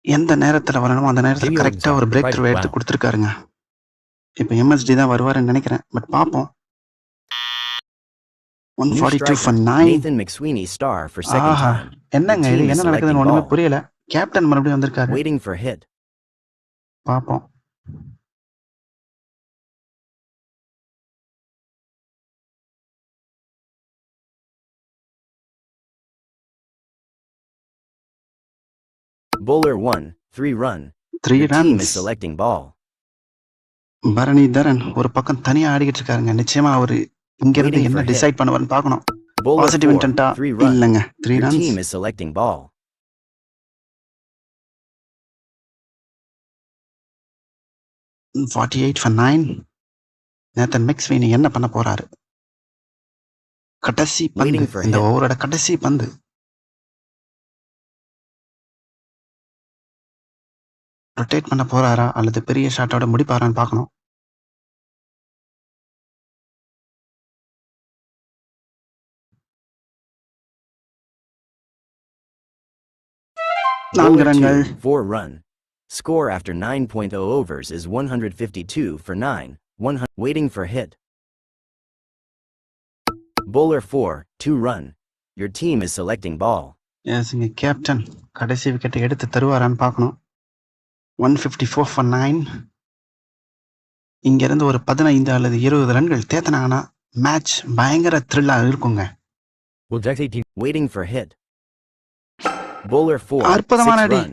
Speaker 1: எந்த நேரத்துல வரணுமோ அந்த நேரத்துல
Speaker 2: Continuing
Speaker 1: கரெக்டா
Speaker 2: star.
Speaker 1: ஒரு பிரேக் த்ரூ
Speaker 2: Private.
Speaker 1: எடுத்து
Speaker 2: Wow.
Speaker 1: கொடுத்துருக்காருங்க. இப்ப எம்எஸ்டி தான் வருவாருன்னு நினைக்கிறேன். பட் பாப்போம்.
Speaker 3: New
Speaker 1: 142 for
Speaker 3: striker.
Speaker 1: 9.
Speaker 3: Nathan McSweeney star for second
Speaker 1: Aha
Speaker 3: time.
Speaker 1: என்னங்க
Speaker 3: Your
Speaker 1: இது
Speaker 3: team is
Speaker 1: என்ன நடக்குதுன்னு
Speaker 3: selecting
Speaker 1: ஒண்ணுமே
Speaker 3: ball.
Speaker 1: புரியல. கேப்டன் மறுபடியும் வந்திருக்காரு.
Speaker 3: Waiting for hit.
Speaker 1: பாப்போம்.
Speaker 3: Bowler 1. 3 run.
Speaker 1: 3
Speaker 3: Your team is
Speaker 1: runs.
Speaker 3: selecting ball.
Speaker 1: Bharanidharan ஒரு பக்கம் தனியா ஆடிக்கிட்டு இருக்காருங்க. நிச்சயமா அவரு இங்க இருந்து
Speaker 3: Waiting
Speaker 1: என்ன
Speaker 3: for hit.
Speaker 1: டிசைட் பண்ணுவாருன்னு பார்க்கணும்.
Speaker 3: Bowler
Speaker 1: positive
Speaker 3: 4.
Speaker 1: இன்டென்ட்டா
Speaker 3: 3 run.
Speaker 1: இல்லங்க. 3
Speaker 3: Your
Speaker 1: runs.
Speaker 3: team is selecting ball.
Speaker 1: Mm, 48 for 9. Nathan McSweeney என்ன பண்ண போறாரு? கடைசி பந்து.
Speaker 3: Waiting for
Speaker 1: இந்த
Speaker 3: hit.
Speaker 1: ஓவரோட கடைசி பந்து. ரொட்டேட் பண்ண போறாரா அல்லது பெரிய ஷாட்டோட முடிப்பாரான்னு பார்க்கணும். நான்கு
Speaker 3: Bowler
Speaker 1: ரன்கள்.
Speaker 3: 2. 4 run. Score after 9.0 overs is 152 for 9. 100. Waiting for hit. Bowler 4. 2 run. Your team is selecting ball.
Speaker 1: Yes இங்க கேப்டன் கடைசி விக்கெட்டை எடுத்து தருவாரான்னு பார்க்கணும். 154 for 9. இங்க இருந்து ஒரு 15 அல்லது 20 ரன்கள் தேத்தினாங்கன்னா மேட்ச் பயங்கர த்ரில்லா இருக்குங்க.
Speaker 2: Will Jax 18.
Speaker 3: Waiting for hit. Bowler 4.
Speaker 1: அற்புதமான
Speaker 3: 6
Speaker 1: அடி.
Speaker 3: run.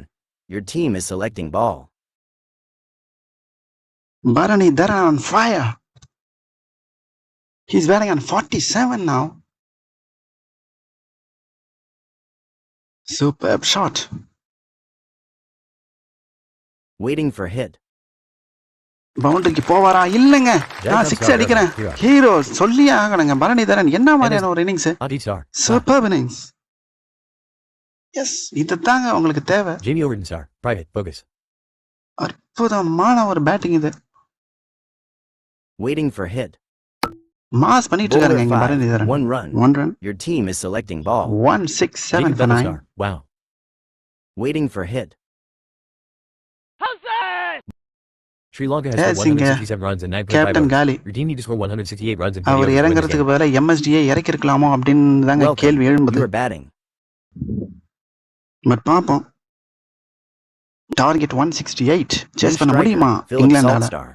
Speaker 3: Your team is selecting ball.
Speaker 1: Bharani Dharan on fire. He's batting on 47 now. Superb shot.
Speaker 3: Waiting for hit.
Speaker 1: பவுண்டரிக்கு போவாரா? இல்லைங்க, நான் 6 அடிக்கிறேன். ஹீரோ சொல்லியே ஆகணுங்க. பரணி தரன் என்ன மாதிரியான ஒரு innings?
Speaker 2: Adi Star.
Speaker 1: Super innings. Yes, இதுதாங்க உங்களுக்கு தேவை.
Speaker 2: Jamie Overton Star. Private. Focus.
Speaker 1: அற்புதமான ஒரு பேட்டிங் இது.
Speaker 3: Waiting for hit.
Speaker 1: மாஸ் பண்ணிட்டு
Speaker 3: Bowler
Speaker 1: இருக்காருங்க இங்க
Speaker 3: 5.
Speaker 1: பரணி தரன்.
Speaker 3: 1 run.
Speaker 1: 1 run.
Speaker 3: Your team is selecting ball.
Speaker 1: 167
Speaker 2: Jacob
Speaker 1: for
Speaker 2: Bethel
Speaker 1: 9.
Speaker 2: Star. Wow.
Speaker 3: Waiting for hit.
Speaker 2: Sri Lanka has
Speaker 1: Yes,
Speaker 2: scored 167 runs and 9.5
Speaker 1: captain
Speaker 2: overs.
Speaker 1: காலி.
Speaker 2: Your team need to score 168 runs and 20
Speaker 1: அவர்
Speaker 2: overs to win this
Speaker 1: இறங்குறதுக்கு
Speaker 2: game.
Speaker 1: பதிலா எம்எஸ்டியை இறக்கி இருக்கலாமோ அப்படின்னு தாங்க
Speaker 3: Welcome.
Speaker 1: கேள்வி எழும்புது.
Speaker 3: You are batting.
Speaker 1: பட் பாப்போம். டார்கெட் 168
Speaker 3: New
Speaker 1: சேஸ் பண்ண
Speaker 3: striker,
Speaker 1: முடியுமா
Speaker 3: Philip
Speaker 1: இங்கிலாந்தால?
Speaker 3: Saltstar.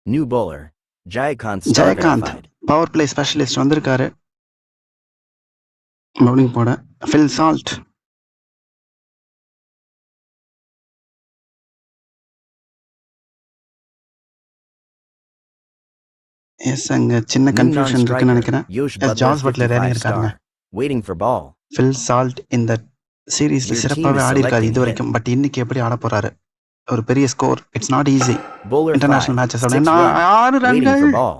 Speaker 3: New bowler. Jayakant Star
Speaker 1: Jayakanth
Speaker 3: verified.
Speaker 1: Power play specialist வந்திருக்காரு பவுலிங் போட. Phil Salt. எஸ், அங்க சின்ன
Speaker 3: New
Speaker 1: கன்ஃபியூஷன் இருக்குன்னு
Speaker 3: non-striker.
Speaker 1: நினைக்கிறேன்.
Speaker 3: Yosh
Speaker 1: yes,
Speaker 3: Butler
Speaker 1: George Buttler
Speaker 3: 55
Speaker 1: இறங்கியிருக்காங்க.
Speaker 3: star. Waiting for ball.
Speaker 1: Phil Salt இந்த சீரீஸ்ல
Speaker 3: Your team
Speaker 1: சிறப்பாகவே
Speaker 3: is
Speaker 1: ஆடி இருக்காரு
Speaker 3: selecting
Speaker 1: இது வரைக்கும். பட் இன்னைக்கு எப்படி ஆட போறாரு? ஒரு பெரிய score. It's not easy.
Speaker 3: Bowler 5.
Speaker 1: International matches
Speaker 3: 6 run.
Speaker 1: 6
Speaker 3: Waiting
Speaker 1: ரன்கள்.
Speaker 3: for ball.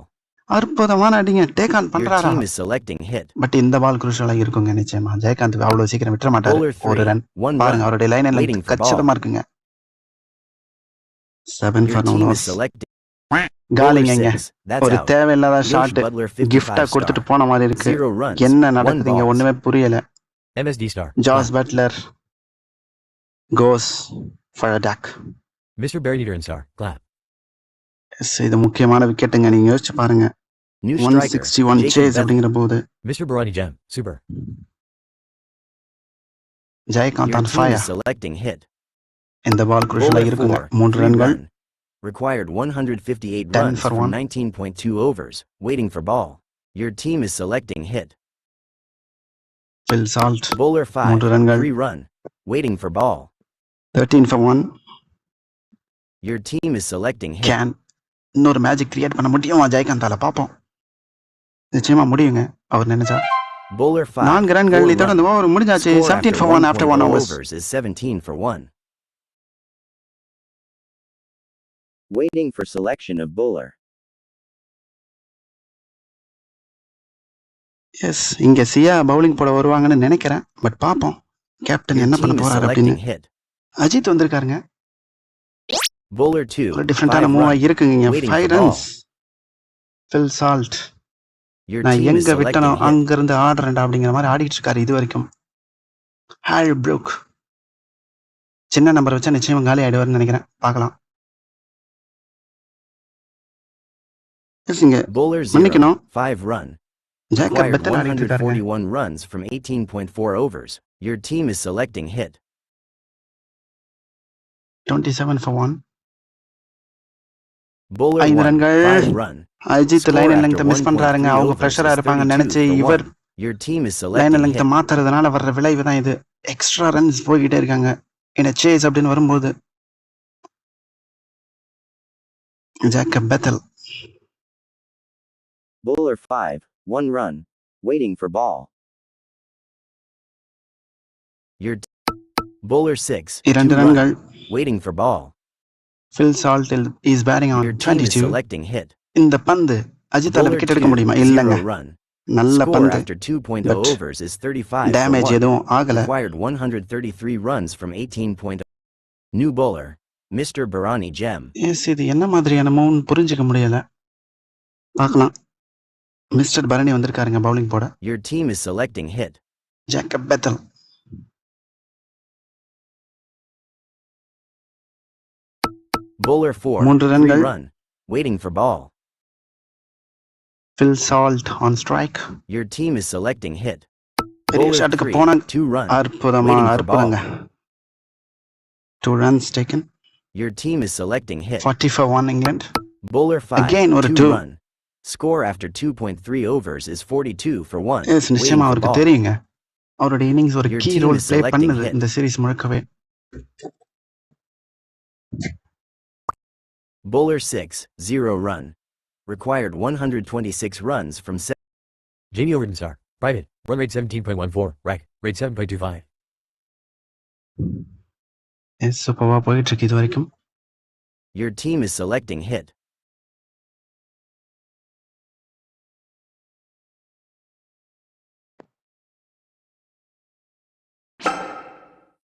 Speaker 1: அற்புதமான அடிங்க. டேக் ஆன்
Speaker 3: Your
Speaker 1: பண்றாரா?
Speaker 3: team is selecting hit.
Speaker 1: But இந்த பால் குரூஷலா இருக்குங்க நிச்சயமா. ஜெயகாந்த் அவ்வளவு சீக்கிரம் விட்டுற மாட்டாரு.
Speaker 3: Bowler 3.
Speaker 1: ஒரு ரன்
Speaker 3: 1
Speaker 1: பாருங்க,
Speaker 3: run.
Speaker 1: அவருடைய line
Speaker 3: Waiting
Speaker 1: length
Speaker 3: for ball.
Speaker 1: கச்சிதமா இருக்குங்க. 7
Speaker 3: Your
Speaker 1: for no
Speaker 3: team is
Speaker 1: loss.
Speaker 3: selecting. Bowler
Speaker 1: Kalinga
Speaker 3: 6. That's
Speaker 1: ஒரு
Speaker 3: out.
Speaker 1: தேவையில்லாத
Speaker 3: Yosh
Speaker 1: ஷாட்
Speaker 3: Butler
Speaker 1: கிஃப்டா
Speaker 3: 55
Speaker 1: கொடுத்துட்டு
Speaker 3: star.
Speaker 1: போன மாதிரி இருக்கு.
Speaker 3: 0 runs.
Speaker 1: என்ன
Speaker 3: 1
Speaker 1: நடக்குதுங்க
Speaker 3: balls.
Speaker 1: ஒண்ணுமே புரியல.
Speaker 2: MSD Star.
Speaker 1: George Buttler goes for a duck.
Speaker 2: Mr. Barry Niederan Star. Clap.
Speaker 1: இது முக்கியமான விக்கெட்டுங்க. நீங்க யோசிச்சு பாருங்க.
Speaker 3: New striker.
Speaker 1: 161
Speaker 3: Jacob
Speaker 1: சேஸ்
Speaker 3: Bethel.
Speaker 1: அப்படிங்கிற போது
Speaker 2: Mr. Barani Gem. Super.
Speaker 1: Jayakanth
Speaker 3: Your
Speaker 1: on
Speaker 3: team
Speaker 1: fire.
Speaker 3: is selecting hit.
Speaker 1: இந்த பால் குரூஷலா
Speaker 3: Bowler
Speaker 1: இருக்குங்க.
Speaker 3: 4.
Speaker 1: 3
Speaker 3: 3
Speaker 1: ரன்கள்.
Speaker 3: run. Required 158
Speaker 1: 10
Speaker 3: runs
Speaker 1: for
Speaker 3: from
Speaker 1: 1.
Speaker 3: 19.2 overs. Waiting for ball. Your team is selecting hit.
Speaker 1: Phil Salt
Speaker 3: Bowler 5.
Speaker 1: 3 ரன்கள்.
Speaker 3: 3 run. Waiting for ball.
Speaker 1: 13 for 1.
Speaker 3: Your team is selecting hit.
Speaker 1: Can இன்னொரு magic create பண்ண முடியுமா ஜெயகாந்தால? பாப்போம். நிச்சயமா முடியுங்க அவர் நினைச்சா.
Speaker 3: Bowler 5.
Speaker 1: 4 ரன்கள்.
Speaker 3: 4
Speaker 1: இதோட
Speaker 3: run.
Speaker 1: இந்த ஓவர் முடிஞ்சாச்சு.
Speaker 3: Score
Speaker 1: 17 for 1 after 1 hours.
Speaker 3: overs is 17 for 1. Waiting for selection of bowler.
Speaker 1: Yes, இங்க சியா பவுலிங் போட வருவாங்கன்னு நினைக்கிறேன். பட் பாப்போம் கேப்டன்
Speaker 3: Your
Speaker 1: என்ன பண்ண
Speaker 3: team is
Speaker 1: போறாரு அப்படின்னு.
Speaker 3: selecting hit.
Speaker 1: அஜித் வந்திருக்காருங்க.
Speaker 3: Bowler 2.
Speaker 1: ஒரு டிஃபரெண்டான
Speaker 3: 5
Speaker 1: மூவ்
Speaker 3: run.
Speaker 1: இருக்குங்க.
Speaker 3: Waiting
Speaker 1: 5
Speaker 3: for ball.
Speaker 1: Runs. Phil Salt.
Speaker 3: Your
Speaker 1: நான்
Speaker 3: team is
Speaker 1: எங்க
Speaker 3: selecting
Speaker 1: விட்டனோ
Speaker 3: hit.
Speaker 1: அங்க இருந்து ஆடுறேன்டா அப்படிங்கிற மாதிரி ஆடிட்டு இருக்காரு இது வரைக்கும். ஹாரி ப்ரூக் சின்ன நம்பர் வச்சா நிச்சயம் காலி ஆயிடுவார்னு நினைக்கிறேன். பார்க்கலாம். எஸ், இங்க
Speaker 3: Bowler 0.
Speaker 1: மன்னிக்கணும்.
Speaker 3: 5 run.
Speaker 1: ஜேக்கப்
Speaker 3: Required
Speaker 1: பெத்தல் ஆடிட்டு இருக்காருங்க.
Speaker 3: 141 runs from 18.4 overs. Your team is selecting hit.
Speaker 1: 27 for 1.
Speaker 3: Bowler
Speaker 1: 5
Speaker 3: 1.
Speaker 1: ரன்கள்.
Speaker 3: 5 run.
Speaker 1: Ajith
Speaker 3: Score
Speaker 1: line
Speaker 3: after
Speaker 1: length miss
Speaker 3: 1.3
Speaker 1: பண்றாருங்க. அவங்க
Speaker 3: overs
Speaker 1: பிரஷரா
Speaker 3: is
Speaker 1: இருப்பாங்க
Speaker 3: 32
Speaker 1: நினைச்சு
Speaker 3: for
Speaker 1: இவர்
Speaker 3: 1. Your team is
Speaker 1: line
Speaker 3: selecting
Speaker 1: length
Speaker 3: hit.
Speaker 1: மாத்துறதுனால வர்ற விளைவு தான் இது. எக்ஸ்ட்ரா ரன்ஸ் போய்கிட்டே இருக்காங்க. என்ன சேஸ் அப்படின்னு வரும்போது Jacob Bethell.
Speaker 3: Bowler 5. 1 run. Waiting for ball. Your Bowler 6.
Speaker 1: 2
Speaker 3: 2 run.
Speaker 1: ரன்கள்.
Speaker 3: Waiting for ball.
Speaker 1: Phil salt is batting on
Speaker 3: Your team is
Speaker 1: 22.
Speaker 3: selecting hit.
Speaker 1: இந்த பந்து அஜித்தால
Speaker 3: Bowler
Speaker 1: விக்கெட் எடுக்க
Speaker 3: 2.
Speaker 1: முடியுமா?
Speaker 3: 0
Speaker 1: இல்லங்க.
Speaker 3: run.
Speaker 1: நல்ல
Speaker 3: Score
Speaker 1: பந்து.
Speaker 3: after 2.0
Speaker 1: But
Speaker 3: overs is 35 for
Speaker 1: damage
Speaker 3: 1.
Speaker 1: எதுவும் ஆகல.
Speaker 3: Required 133 runs from 18.0. New bowler. Mr. Barani Gem.
Speaker 1: எஸ், இது என்ன மாதிரியான மூவ்னு புரிஞ்சுக்க முடியல. பார்க்கலாம். மிஸ்டர் பரணி வந்திருக்காருங்க பவுலிங் போட.
Speaker 3: Your team is selecting hit.
Speaker 1: Jacob Bethell.
Speaker 3: Bowler 4.
Speaker 1: 3
Speaker 3: 3
Speaker 1: ரன்கள்.
Speaker 3: run. Waiting for ball.
Speaker 1: Phil Salt on strike.
Speaker 3: Your team is selecting hit.
Speaker 1: பெரிய
Speaker 3: Bowler
Speaker 1: ஷாட்டுக்கு
Speaker 3: 3.
Speaker 1: போனாங்க.
Speaker 3: 2 run.
Speaker 1: அற்புதமா
Speaker 3: Waiting for
Speaker 1: அற்புதங்க. 2 runs taken.
Speaker 3: Your team is selecting hit.
Speaker 1: 40 for 1 England.
Speaker 3: Bowler 5.
Speaker 1: Again ஒரு
Speaker 3: 2
Speaker 1: 2.
Speaker 3: run. Score after 2.3 overs is 42 for 1.
Speaker 1: S, நிச்சயமா
Speaker 3: Waiting for
Speaker 1: அவருக்கு
Speaker 3: ball.
Speaker 1: தெரியுங்க. அவருடைய இன்னிங்ஸ் ஒரு
Speaker 3: Your
Speaker 1: key
Speaker 3: team
Speaker 1: role
Speaker 3: is
Speaker 1: play
Speaker 3: selecting
Speaker 1: பண்ணுது
Speaker 3: hit.
Speaker 1: இந்த series முழுக்கவே.
Speaker 3: Bowler 6, 0 run. Required 126 runs from
Speaker 2: Jamie Overton star. Private. Run rate 17.14. Rack. Rate 7.25.
Speaker 1: S சூப்பராக போயிட்டு இருக்கு இது வரைக்கும்.
Speaker 3: Your team is selecting hit.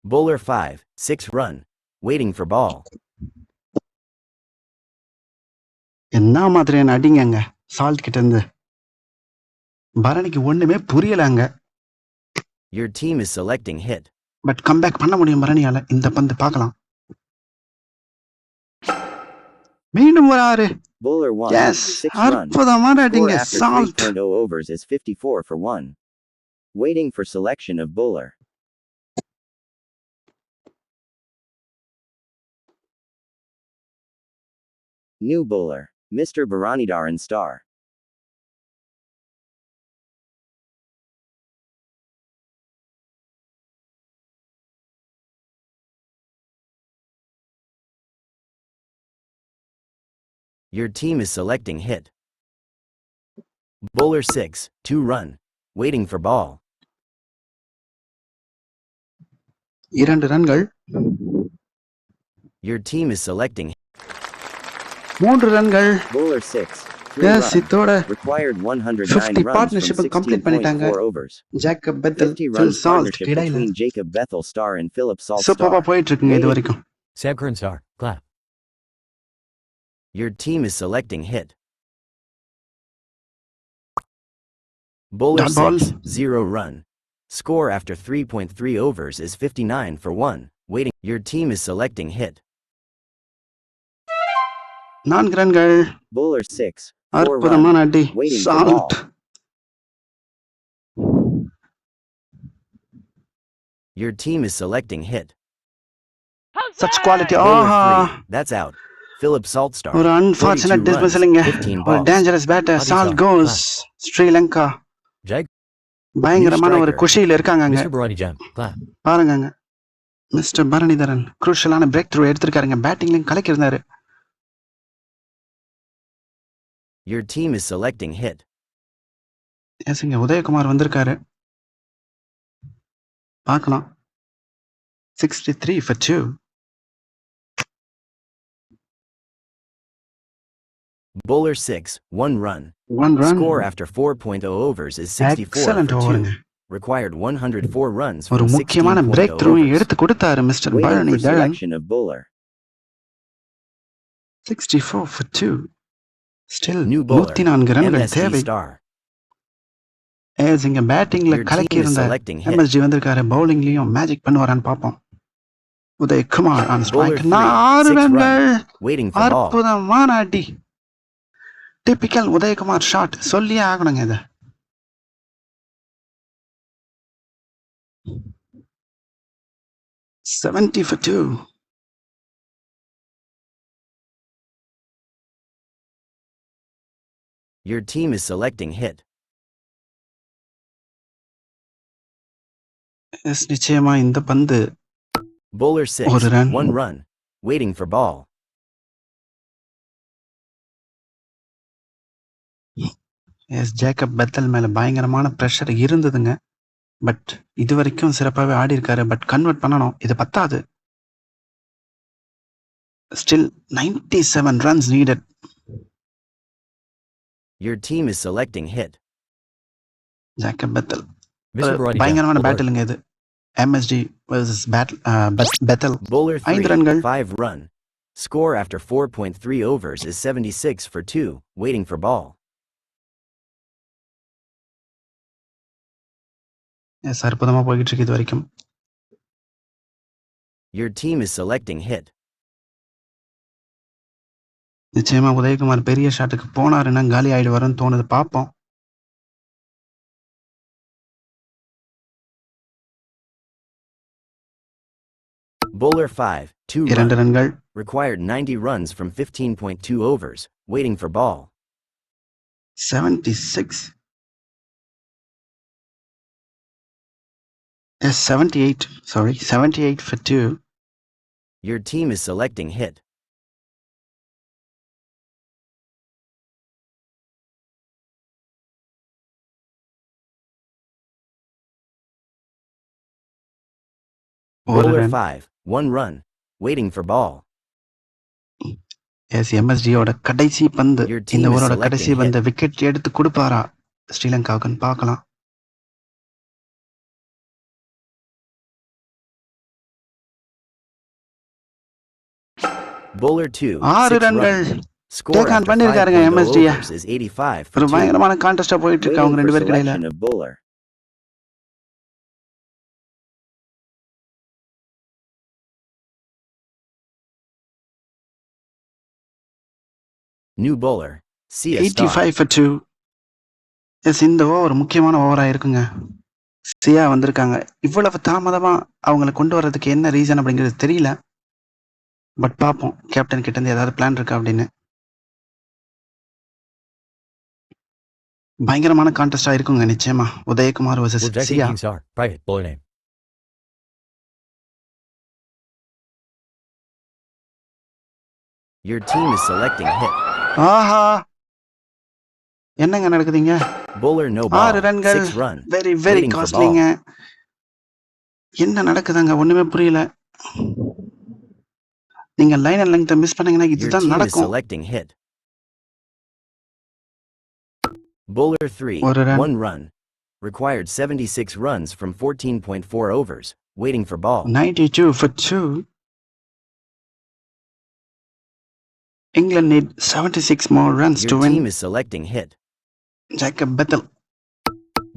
Speaker 3: Bowler 5, 6 run. Waiting for ball.
Speaker 1: என்ன மாதிரியான அடிங்கங்க சால்ட் கிட்ட இருந்து. பரணிக்கு ஒண்ணுமே புரியலங்க.
Speaker 3: Your team is selecting hit.
Speaker 1: But comeback பண்ண முடியும் பரணியால. இந்த பந்து பார்க்கலாம். மீண்டும் ஒரு 6.
Speaker 3: Bowler 1,
Speaker 1: yes
Speaker 3: 6 run.
Speaker 1: அற்புதமான
Speaker 3: Score
Speaker 1: அடிங்க
Speaker 3: after
Speaker 1: Salt.
Speaker 3: 3.0 overs is 54 for 1. Waiting for selection of bowler. New bowler, Mr. Bharanidharan star. Your team is selecting hit. Bowler 6, 2 run. Waiting for ball.
Speaker 1: 2 ரன்கள்.
Speaker 3: Your team is selecting
Speaker 1: 3 ரன்கள்.
Speaker 3: Bowler 6, 3
Speaker 1: yes
Speaker 3: run.
Speaker 1: இதோட
Speaker 3: Required 109
Speaker 1: 50
Speaker 3: runs
Speaker 1: partnership
Speaker 3: from
Speaker 1: complete பண்ணிட்டாங்க.
Speaker 3: 16.4 overs.
Speaker 1: Jacob Bethel
Speaker 3: 50
Speaker 1: fill
Speaker 3: runs
Speaker 1: salt
Speaker 3: partnership
Speaker 1: இடையில
Speaker 3: between Jacob Bethel star and Philip Salt
Speaker 1: சூப்பரா
Speaker 3: star.
Speaker 1: போயிட்டு இருக்குங்க இது
Speaker 3: Waiting.
Speaker 1: வரைக்கும்.
Speaker 2: Sam Curran star. Clap.
Speaker 3: Your team is selecting hit. Bowler
Speaker 1: Dot ball.
Speaker 3: 6, 0 run. Score after 3.3 overs is 59 for 1. Waiting. Your team is selecting hit.
Speaker 1: 4 ரன்கள்.
Speaker 3: Bowler 6, 4 run.
Speaker 1: அற்புதமான அடி
Speaker 3: Waiting for
Speaker 1: Salt.
Speaker 3: ball. Your team is selecting hit.
Speaker 1: such quality.
Speaker 3: Bowler
Speaker 1: ஆஹா
Speaker 3: 3, that's out. Philip Salt star.
Speaker 1: ஒரு unfortunate
Speaker 3: 42 runs,
Speaker 1: டிஸ்மிஸலிங்க.
Speaker 3: 15
Speaker 1: ஒரு
Speaker 3: balls.
Speaker 1: Dangerous batter
Speaker 2: Adi
Speaker 1: Salt
Speaker 2: star.
Speaker 1: Goes. Sri Lanka
Speaker 2: Jag.
Speaker 1: பயங்கரமான ஒரு
Speaker 3: striker.
Speaker 1: குஷியில இருக்காங்கங்க.
Speaker 2: Mr. Barani Jam. Clap.
Speaker 1: பாருங்கங்க mister Baranidharan குரூஷியலான break through எடுத்திருக்காருங்க. பேட்டிங்லையும் கலக்கி இருந்தாரு.
Speaker 3: Your team is selecting hit.
Speaker 1: எஸ்ங்க Udhayakumar வந்திருக்காரு. பார்க்கலாம். 63 for 2.
Speaker 3: Bowler 6, 1 run.
Speaker 1: 1 run.
Speaker 3: Score after 4.0 overs is 64
Speaker 1: excellent
Speaker 3: for
Speaker 1: ஓவருங்க.
Speaker 3: 2. Required 104 runs
Speaker 1: ஒரு
Speaker 3: from
Speaker 1: முக்கியமான பிரேக்
Speaker 3: 16.0
Speaker 1: த்ரூ
Speaker 3: overs.
Speaker 1: எடுத்து கொடுத்தாரு mister
Speaker 3: Waiting for
Speaker 1: Bharanidharan.
Speaker 3: selection of bowler.
Speaker 1: 64 for 2. Still
Speaker 3: New bowler,
Speaker 1: 104 ரன்கள்
Speaker 3: MSG
Speaker 1: தேவை.
Speaker 3: star.
Speaker 1: Yes இங்க பேட்டிங்ல
Speaker 3: Your
Speaker 1: கலக்கி
Speaker 3: team is
Speaker 1: இருந்த
Speaker 3: selecting hit.
Speaker 1: எம்எஸ்ஜி வந்திருக்காரு. பவுலிங்லயும் மேஜிக் பண்ணுவாரான்னு பார்ப்போம். Udhayakumar on
Speaker 3: Bowler
Speaker 1: strike.
Speaker 3: 3,
Speaker 1: 6
Speaker 3: 6
Speaker 1: ரன்கள்.
Speaker 3: run. Waiting for ball.
Speaker 1: அற்புதமான அடி. டிபிக்கல் உதயகுமார் ஷாட் சொல்லியே ஆகணுங்க இத. $70 for 2.
Speaker 3: Your team is selecting hit.
Speaker 1: Yes நிச்சயமா இந்த பந்து
Speaker 3: Bowler 6,
Speaker 1: ஒரு run.
Speaker 3: 1 run. Waiting for ball.
Speaker 1: Yes Jacob Bethell மேல பயங்கரமான பிரஷர் இருந்ததுங்க. பட் இது வரைக்கும் சிறப்பாகவே ஆடி இருக்காரு. பட் கன்வெர்ட் பண்ணணும். இது பத்தாது. Still 97 runs needed.
Speaker 3: Your team is selecting hit.
Speaker 1: Jacob Bethel
Speaker 2: Mr. Barani Jam.
Speaker 1: பயங்கரமான
Speaker 2: Alert.
Speaker 1: பேட்டிலுங்க இது. MST vs Bethel.
Speaker 3: Bowler 3,
Speaker 1: 5 ரன்கள்.
Speaker 3: 5 run. Score after 4.3 overs is 76 for 2. Waiting for ball.
Speaker 1: S அற்புதமா போய்கிட்டு இருக்கு இது வரைக்கும்.
Speaker 3: Your team is selecting hit.
Speaker 1: நிச்சயமா உதயகுமார் பெரிய ஷாட்டுக்கு போனாருன்னா காலி ஆயிடுவாருன்னு தோணுது. பார்ப்போம்.
Speaker 3: Bowler 5, 2
Speaker 1: 2
Speaker 3: run.
Speaker 1: ரன்கள்.
Speaker 3: Required 90 runs from 15.2 overs. Waiting for ball.
Speaker 1: 76. Yes, 78. Sorry, 78 for 2.
Speaker 3: Your team is selecting hit.
Speaker 1: ஒரு
Speaker 3: Bowler
Speaker 1: run.
Speaker 3: 5, 1 run. Waiting for ball.
Speaker 1: Yes எம்எஸ்டியோட கடைசி பந்து.
Speaker 3: Your team
Speaker 1: இந்த
Speaker 3: is
Speaker 1: ஓவரோட
Speaker 3: selecting
Speaker 1: கடைசி
Speaker 3: hit.
Speaker 1: பந்து விக்கெட் எடுத்து கொடுப்பாரா ஸ்ரீலங்காவுக்குன்னு பார்க்கலாம்.
Speaker 3: Bowler 2,
Speaker 1: 6
Speaker 3: 6
Speaker 1: ரன்கள்.
Speaker 3: runs. Score
Speaker 1: take on
Speaker 3: after
Speaker 1: பண்ணிருக்காருங்க
Speaker 3: 5.0
Speaker 1: MST.
Speaker 3: overs is 85 for
Speaker 1: ஒரு
Speaker 3: 2.
Speaker 1: பயங்கரமான கான்டெஸ்டா போயிட்டு இருக்கு
Speaker 3: Waiting
Speaker 1: அவங்க
Speaker 3: for
Speaker 1: ரெண்டு பேருக்கு இடையில.
Speaker 3: selection of bowler. New bowler, Sia Star.
Speaker 1: 85 for 2. S இந்த ஓவர் முக்கியமான ஓவரா இருக்குங்க. சியா வந்திருக்காங்க. இவ்வளவு தாமதமா அவங்கள கொண்டு வர்றதுக்கு என்ன ரீசன் அப்படிங்கிறது தெரியல. பட் பார்ப்போம் கேப்டன் கிட்ட இருந்து ஏதாவது பிளான் இருக்கா அப்படின்னு. பயங்கரமான கான்டெஸ்டா இருக்குங்க நிச்சயமா. உதயகுமார்
Speaker 2: Will
Speaker 1: வர்சஸ்
Speaker 2: Jack
Speaker 1: சியா.
Speaker 2: 18 star. Private. Bowler name.
Speaker 3: Your team is selecting hit.
Speaker 1: ஆஹா என்னங்க நடக்குதுங்க?
Speaker 3: Bowler no
Speaker 1: 6
Speaker 3: ball,
Speaker 1: ரன்கள்.
Speaker 3: 6 run.
Speaker 1: Very
Speaker 3: Waiting for
Speaker 1: காஸ்ட்லிங்க. என்ன நடக்குதுங்க ஒண்ணுமே புரியல. நீங்க லைன் அண்ட் லெங்த் மிஸ் பண்ணீங்கன்னா
Speaker 3: Your
Speaker 1: இதுதான்
Speaker 3: team is
Speaker 1: நடக்கும்.
Speaker 3: selecting hit. Bowler 3,
Speaker 1: ஒரு run.
Speaker 3: 1 run. Required 76 runs from 14.4 overs. Waiting for ball.
Speaker 1: 92 for 2. England need 76 more runs to
Speaker 3: Your
Speaker 1: win.
Speaker 3: team is selecting hit.
Speaker 1: Jacob Bethel.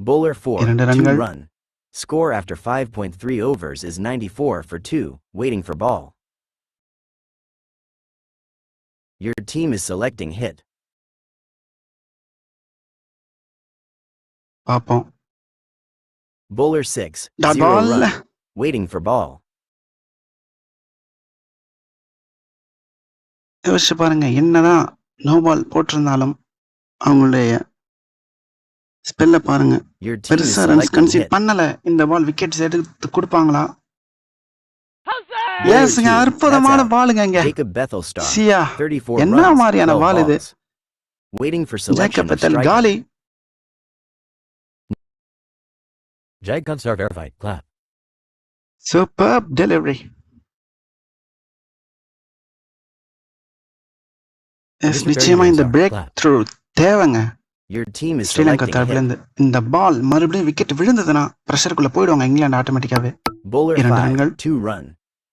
Speaker 3: Bowler 4,
Speaker 1: 2
Speaker 3: 2
Speaker 1: ரன்கள்.
Speaker 3: run. Score after 5.3 overs is 94 for 2. Waiting for ball. Your team is selecting hit.
Speaker 1: பார்ப்போம்.
Speaker 3: Bowler 6,
Speaker 1: Dot
Speaker 3: 0
Speaker 1: ball.
Speaker 3: run. Waiting for ball.
Speaker 1: யோசிச்சு பாருங்க என்னதான் no ball போட்டிருந்தாலும் அவங்களுடைய ஸ்பெல்ல பாருங்க.
Speaker 3: Your team is
Speaker 1: பெருசா runs
Speaker 3: selecting
Speaker 1: conceit
Speaker 3: hit.
Speaker 1: பண்ணல. இந்த பால் விக்கெட்ஸ் எடுத்து கொடுப்பாங்களா?
Speaker 3: Bowler
Speaker 1: ஏசுங்க
Speaker 3: 2,
Speaker 1: அற்புதமான
Speaker 3: that's out.
Speaker 1: பாலுங்க இங்க.
Speaker 3: Jacob Bethel star.
Speaker 1: சியா
Speaker 3: 34
Speaker 1: என்ன
Speaker 3: runs,
Speaker 1: மாதிரியான
Speaker 3: 12
Speaker 1: பால் இது?
Speaker 3: balls. Waiting for
Speaker 1: Jacob
Speaker 3: selection of
Speaker 1: Bethell
Speaker 3: striker.
Speaker 1: காலி.
Speaker 2: Jag Gun star verified. Clap.
Speaker 1: Super delivery. Yes
Speaker 2: Mr.
Speaker 1: நிச்சயமா
Speaker 2: Berry
Speaker 1: இந்த
Speaker 2: star.
Speaker 1: Break
Speaker 2: Clap.
Speaker 1: த்ரூ தேவைங்க.
Speaker 3: Your team is
Speaker 1: Sri Lanka
Speaker 3: selecting
Speaker 1: தரப்புல
Speaker 3: hit.
Speaker 1: இருந்து இந்த பால் மறுபடியும் விக்கெட் விழுந்ததுன்னா பிரஷருக்குள்ள போயிடுவாங்க இங்கிலாந்து ஆட்டோமேட்டிக்காவே.
Speaker 3: Bowler
Speaker 1: 2
Speaker 3: 5,
Speaker 1: ரன்கள்.
Speaker 3: 2 run.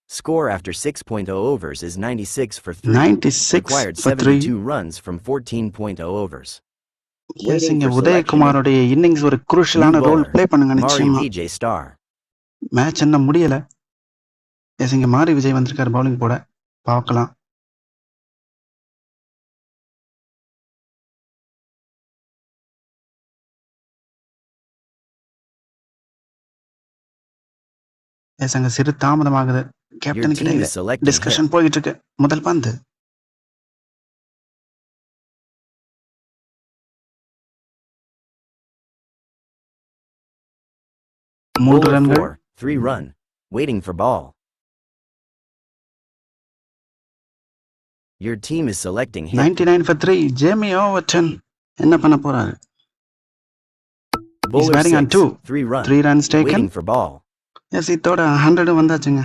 Speaker 3: Score after 6.0 overs is 96 for 3.
Speaker 1: 96
Speaker 3: Required
Speaker 1: for 3.
Speaker 3: 72 runs from 14.0 overs.
Speaker 1: S இங்க
Speaker 3: for
Speaker 1: உதயகுமாரோடைய இன்னிங்ஸ் ஒரு
Speaker 3: New
Speaker 1: குரூஷியலான ரோல்
Speaker 3: bowler,
Speaker 1: ப்ளே பண்ணுங்க
Speaker 3: Mari
Speaker 1: நிச்சயமா.
Speaker 3: Vijay star.
Speaker 1: மேட்ச் இன்னும் முடியல. எஸ் இங்க மாரி விஜய் வந்திருக்காரு பவுலிங் போட. பார்க்கலாம். எஸ் அங்க சிறு தாமதமாகுது.
Speaker 3: Your
Speaker 1: கேப்டன்
Speaker 3: team
Speaker 1: கிட்ட
Speaker 3: is selecting hit.
Speaker 1: டிஸ்கஷன் போயிட்டு இருக்கு. முதல் பந்து. மூன்று
Speaker 3: Bowler
Speaker 1: ரன்கள்.
Speaker 3: 4, 3 run. Waiting for ball. Your team is selecting hit.
Speaker 1: 99 for 3. Jamie Overton என்ன பண்ண போறாரு?
Speaker 3: Bowler
Speaker 1: batting on
Speaker 3: 6,
Speaker 1: 2.
Speaker 3: 3 run.
Speaker 1: 3 runs taken.
Speaker 3: Waiting for ball.
Speaker 1: Yes இதோட 100 வந்தாச்சுங்க.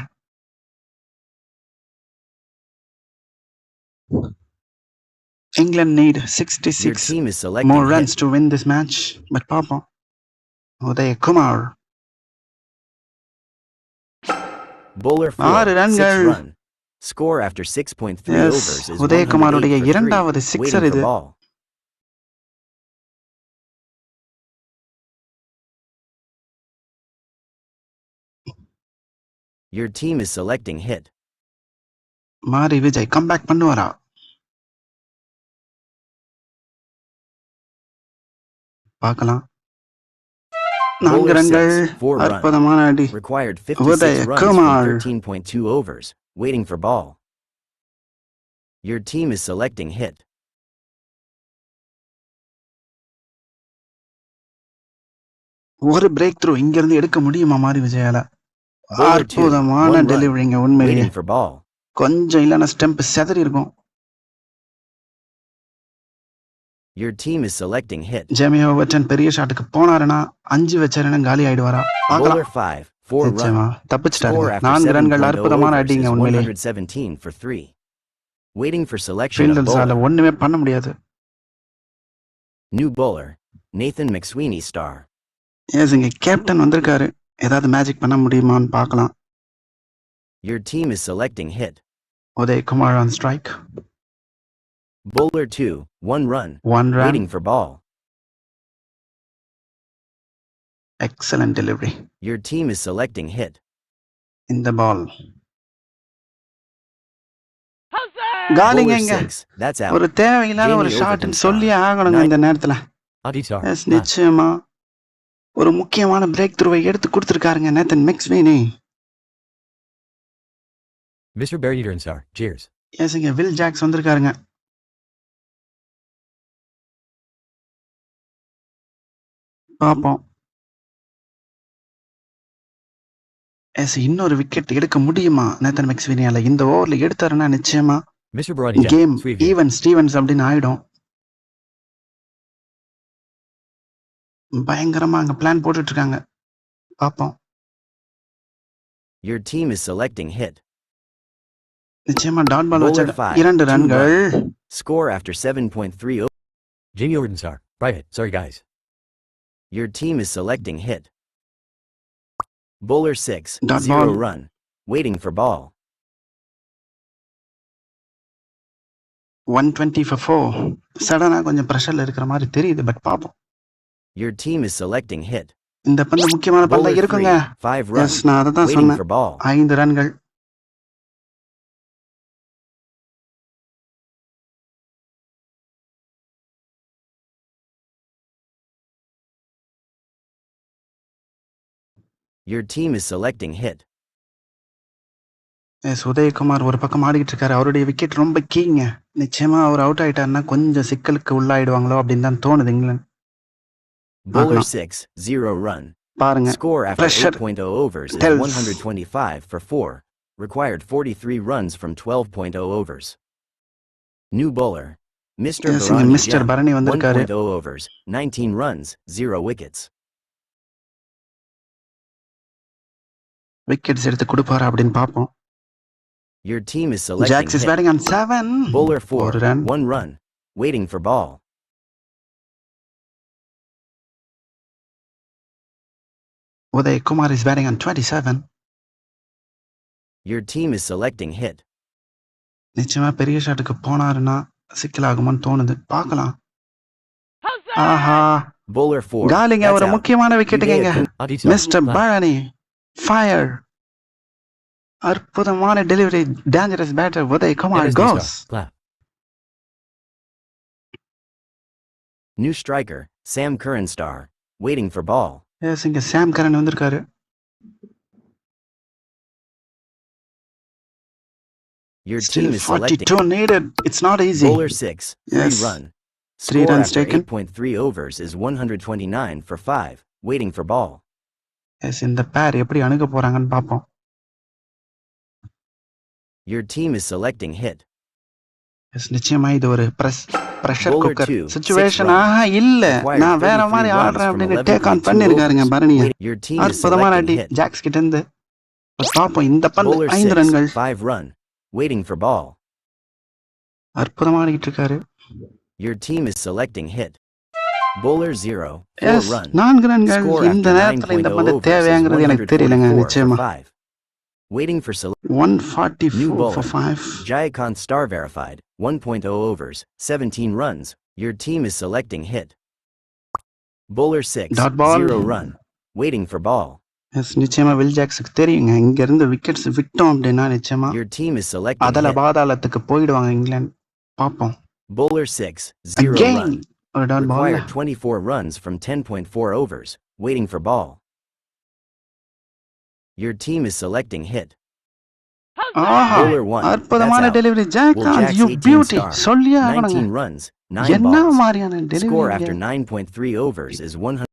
Speaker 1: England need
Speaker 3: Your
Speaker 1: 66
Speaker 3: team is selecting
Speaker 1: more runs
Speaker 3: hit.
Speaker 1: to win this match. But பார்ப்போம். Udhayakumar
Speaker 3: Bowler 4,
Speaker 1: 6
Speaker 3: 6
Speaker 1: ரன்கள்.
Speaker 3: run. Score after 6.3
Speaker 1: Yes,
Speaker 3: overs is
Speaker 1: உதயகுமாருடைய
Speaker 3: 108 for 3.
Speaker 1: இரண்டாவது sixer
Speaker 3: Waiting for
Speaker 1: இது.
Speaker 3: ball. Your team is selecting hit.
Speaker 1: மாரி Vijay comeback பண்ணுவாரா? பார்க்கலாம். 4
Speaker 3: Bowler
Speaker 1: ரன்கள்.
Speaker 3: 6, 4 run.
Speaker 1: அற்புதமான அடி.
Speaker 3: Required 56 runs from
Speaker 1: Kumar.
Speaker 3: 13.2 overs. Waiting for ball. Your team is selecting hit.
Speaker 1: ஒரு break through இங்க இருந்து எடுக்க முடியுமா மாரி விஜயால?
Speaker 3: Bowler 2,
Speaker 1: அற்புதமான
Speaker 3: 1 run,
Speaker 1: டெலிவரிங்க உண்மையிலேயே.
Speaker 3: waiting for ball.
Speaker 1: கொஞ்சம் இல்லைன்னா ஸ்டெம்ப் செதறி இருக்கும்.
Speaker 3: Your team is selecting hit.
Speaker 1: Jamie Overton பெரிய ஷாட்டுக்கு போனாருன்னா 5 வச்சாருன்னா காலி ஆயிடுவாரா? பார்க்கலாம்.
Speaker 3: Bowler 5, 4
Speaker 1: நிச்சயமா
Speaker 3: run.
Speaker 1: தப்பிச்சிட்டாருங்க.
Speaker 3: Score after
Speaker 1: 4 ரன்கள்
Speaker 3: 7.0
Speaker 1: அற்புதமான
Speaker 3: overs
Speaker 1: அடிங்க
Speaker 3: is
Speaker 1: உண்மையிலேயே.
Speaker 3: 117 for 3. Waiting for selection of
Speaker 1: ஃபீல்டர்ஸால
Speaker 3: bowler.
Speaker 1: ஒண்ணுமே பண்ண முடியாது.
Speaker 3: New bowler, Nathan McSweeney star.
Speaker 1: S இங்க கேப்டன் வந்திருக்காரு. ஏதாவது மேஜிக் பண்ண முடியுமான்னு பார்க்கலாம்.
Speaker 3: Your team is selecting hit.
Speaker 1: Uday Kumar on strike.
Speaker 3: Bowler 2, 1 run,
Speaker 1: 1 run.
Speaker 3: waiting for ball.
Speaker 1: Excellent delivery.
Speaker 3: Your team is selecting hit.
Speaker 1: இந்த பால் காலிங்க
Speaker 3: Bowler
Speaker 1: இங்க.
Speaker 3: 6, that's out.
Speaker 1: ஒரு தேவையில்லாத ஒரு
Speaker 3: Jamie
Speaker 1: ஷாட்னு
Speaker 3: Overton
Speaker 1: சொல்லியே ஆகணுங்க இந்த நேரத்துல.
Speaker 2: Auntie star.
Speaker 1: எஸ் நிச்சயமா ஒரு முக்கியமான பிரேக் த்ரூவை எடுத்து கொடுத்துருக்காருங்க Nathan McSweeney.
Speaker 2: Mr. Barry Eater and star. Cheers.
Speaker 1: Yes இங்க வில் ஜாக்ஸ் வந்திருக்காருங்க. பார்ப்போம். எஸ் இன்னொரு விக்கெட் எடுக்க முடியுமா நேத்தன் மெக்ஸ்வீனியால? இந்த ஓவர்ல எடுத்தாருன்னா நிச்சயமா
Speaker 2: Mr. Barani Jack.
Speaker 1: Game
Speaker 2: Sweet view.
Speaker 1: Even Stevens அப்படின்னு ஆயிடும். பயங்கரமா அங்க பிளான் போட்டுட்டு இருக்காங்க. பார்ப்போம்.
Speaker 3: Your team is selecting hit.
Speaker 1: நிச்சயமா டாட் பால்
Speaker 3: Bowler
Speaker 1: வச்ச
Speaker 3: 5,
Speaker 1: 2
Speaker 3: 2
Speaker 1: ரன்கள்.
Speaker 3: Score after 7.3 overs.
Speaker 2: Jamie Overton star. Private. Sorry guys.
Speaker 3: Your team is selecting hit. Bowler 6,
Speaker 1: Dot
Speaker 3: 0
Speaker 1: ball.
Speaker 3: run, waiting for ball.
Speaker 1: 120 for 4. சடனா கொஞ்சம் பிரஷர்ல இருக்கிற மாதிரி தெரியுது. பட் பார்ப்போம்.
Speaker 3: Your team is selecting hit.
Speaker 1: இந்த பந்து முக்கியமான பந்தா
Speaker 3: Bowler 3,
Speaker 1: இருக்குங்க.
Speaker 3: 5 runs,
Speaker 1: எஸ் நான் அதை தான்
Speaker 3: waiting
Speaker 1: சொன்னேன்.
Speaker 3: for ball.
Speaker 1: 5 ரன்கள்.
Speaker 3: Your team is selecting hit.
Speaker 1: Yes Udayakumar ஒரு பக்கம் ஆடிக்கிட்டு இருக்காரு. அவருடைய விக்கெட் ரொம்ப கீங்க. நிச்சயமா அவர் அவுட் ஆயிட்டாருன்னா கொஞ்சம் சிக்கலுக்கு உள்ளாயிடுவாங்களோ அப்படின்னு தான் தோணுது இங்கிலாந்து.
Speaker 3: Bowler
Speaker 1: Uh-huh.
Speaker 3: 6, 0 run.
Speaker 1: பாருங்க.
Speaker 3: Score after
Speaker 1: Pressure
Speaker 3: 8.0 overs is
Speaker 1: tells.
Speaker 3: 125 for 4. Required 43 runs from 12.0 overs. New bowler, Mr.
Speaker 1: Yes இங்க
Speaker 3: Barani
Speaker 1: மிஸ்டர்
Speaker 3: Jack,
Speaker 1: பரணி வந்திருக்காரு.
Speaker 3: 1.0 overs, 19 runs, 0 wickets.
Speaker 1: விக்கெட்ஸ் எடுத்து கொடுப்பாரா அப்படின்னு பார்ப்போம்.
Speaker 3: Your team is selecting
Speaker 1: Jacks is
Speaker 3: hit.
Speaker 1: Batting on 7.
Speaker 3: Bowler 4,
Speaker 1: ஒரு run.
Speaker 3: 1 run, waiting for ball.
Speaker 1: Udayakumar is batting on 27.
Speaker 3: Your team is selecting hit.
Speaker 1: நிச்சயமா பெரிய ஷாட்டுக்கு போனாருன்னா சிக்கலாகுமான்னு தோணுது. பார்க்கலாம். ஆஹா
Speaker 3: Bowler 4,
Speaker 1: காலிங்க
Speaker 3: that's
Speaker 1: ஒரு
Speaker 3: out.
Speaker 1: முக்கியமான விக்கெட்டுங்க.
Speaker 2: Auntie star.
Speaker 1: Mister
Speaker 2: Clap.
Speaker 1: Barani fire. அற்புதமான delivery. Dangerous batter Udhayakumar
Speaker 2: MSD
Speaker 1: goes.
Speaker 2: star. Clap.
Speaker 3: New striker, Sam Curran star, waiting for ball.
Speaker 1: Yes இங்க Sam Karan வந்திருக்காரு.
Speaker 3: Your
Speaker 1: Still
Speaker 3: team is selecting
Speaker 1: 42 needed. It's not easy.
Speaker 3: Bowler 6, 3
Speaker 1: Yes.
Speaker 3: run.
Speaker 1: 3
Speaker 3: Score
Speaker 1: runs
Speaker 3: after
Speaker 1: taken.
Speaker 3: 8.3 overs is 129 for 5, waiting for ball.
Speaker 1: Yes இந்த பேர் எப்படி அணுக போறாங்கன்னு பார்ப்போம்.
Speaker 3: Your team is selecting hit.
Speaker 1: Yes நிச்சயமா இது ஒரு pressure
Speaker 3: Bowler
Speaker 1: cooker
Speaker 3: 2, 6
Speaker 1: situation.
Speaker 3: runs.
Speaker 1: ஆஹா இல்ல
Speaker 3: Required
Speaker 1: நான் வேற
Speaker 3: 33
Speaker 1: மாதிரி
Speaker 3: runs
Speaker 1: ஆடுறேன்
Speaker 3: from
Speaker 1: அப்படின்னு டேக் ஆன்
Speaker 3: 11.2
Speaker 1: பண்ணிருக்காருங்க
Speaker 3: overs.
Speaker 1: பரணிய.
Speaker 3: Your team is
Speaker 1: அற்புதமான அடி
Speaker 3: selecting hit.
Speaker 1: ஜாக்ஸ் கிட்ட இருந்து. பார்ப்போம். இந்த பந்து
Speaker 3: Bowler
Speaker 1: 5
Speaker 3: 6,
Speaker 1: ரன்கள்.
Speaker 3: 5 run, waiting for ball.
Speaker 1: அற்புதமா ஆடிட்டு இருக்காரு.
Speaker 3: Your team is selecting hit. Bowler 0, 4
Speaker 1: yes
Speaker 3: run.
Speaker 1: 4 ரன்கள்.
Speaker 3: Score
Speaker 1: இந்த
Speaker 3: after
Speaker 1: நேரத்துல இந்த
Speaker 3: 9.0
Speaker 1: பந்து
Speaker 3: overs is
Speaker 1: தேவையாங்கிறது எனக்கு தெரியலங்க
Speaker 3: 144 for
Speaker 1: நிச்சயமா.
Speaker 3: 5. Waiting for select.
Speaker 1: 144
Speaker 3: New
Speaker 1: for
Speaker 3: bowler,
Speaker 1: 5.
Speaker 3: Jayakant star verified, 1.0 overs, 17 runs. Your team is selecting hit. Bowler 6,
Speaker 1: Dot ball.
Speaker 3: 0 run, waiting for ball.
Speaker 1: Yes நிச்சயமா Will ஜாக்ஸுக்கு தெரியுங்க இங்க இருந்து விக்கெட்ஸ் விட்டோம் அப்படின்னா நிச்சயமா
Speaker 3: Your team is selecting
Speaker 1: அதல
Speaker 3: hit.
Speaker 1: பாதாளத்துக்கு போயிடுவாங்க இங்கிலாந்து. பார்ப்போம்.
Speaker 3: Bowler 6, 0
Speaker 1: Again
Speaker 3: run,
Speaker 1: ஒரு dot ball.
Speaker 3: required 24 runs from 10.4 overs, waiting for ball. Your team is selecting hit.
Speaker 1: ஆஹா
Speaker 3: Bowler 1,
Speaker 1: அற்புதமான
Speaker 3: that's out.
Speaker 1: டெலிவரி
Speaker 3: Will
Speaker 1: ஜாக்காந்த்.
Speaker 3: Jack's
Speaker 1: you
Speaker 3: 18
Speaker 1: beauty.
Speaker 3: star,
Speaker 1: சொல்லியே ஆகணுங்க.
Speaker 3: 19 runs, 9
Speaker 1: என்ன
Speaker 3: balls.
Speaker 1: மாதிரியான
Speaker 3: Score
Speaker 1: delivery.
Speaker 3: after 9.3 overs is 100.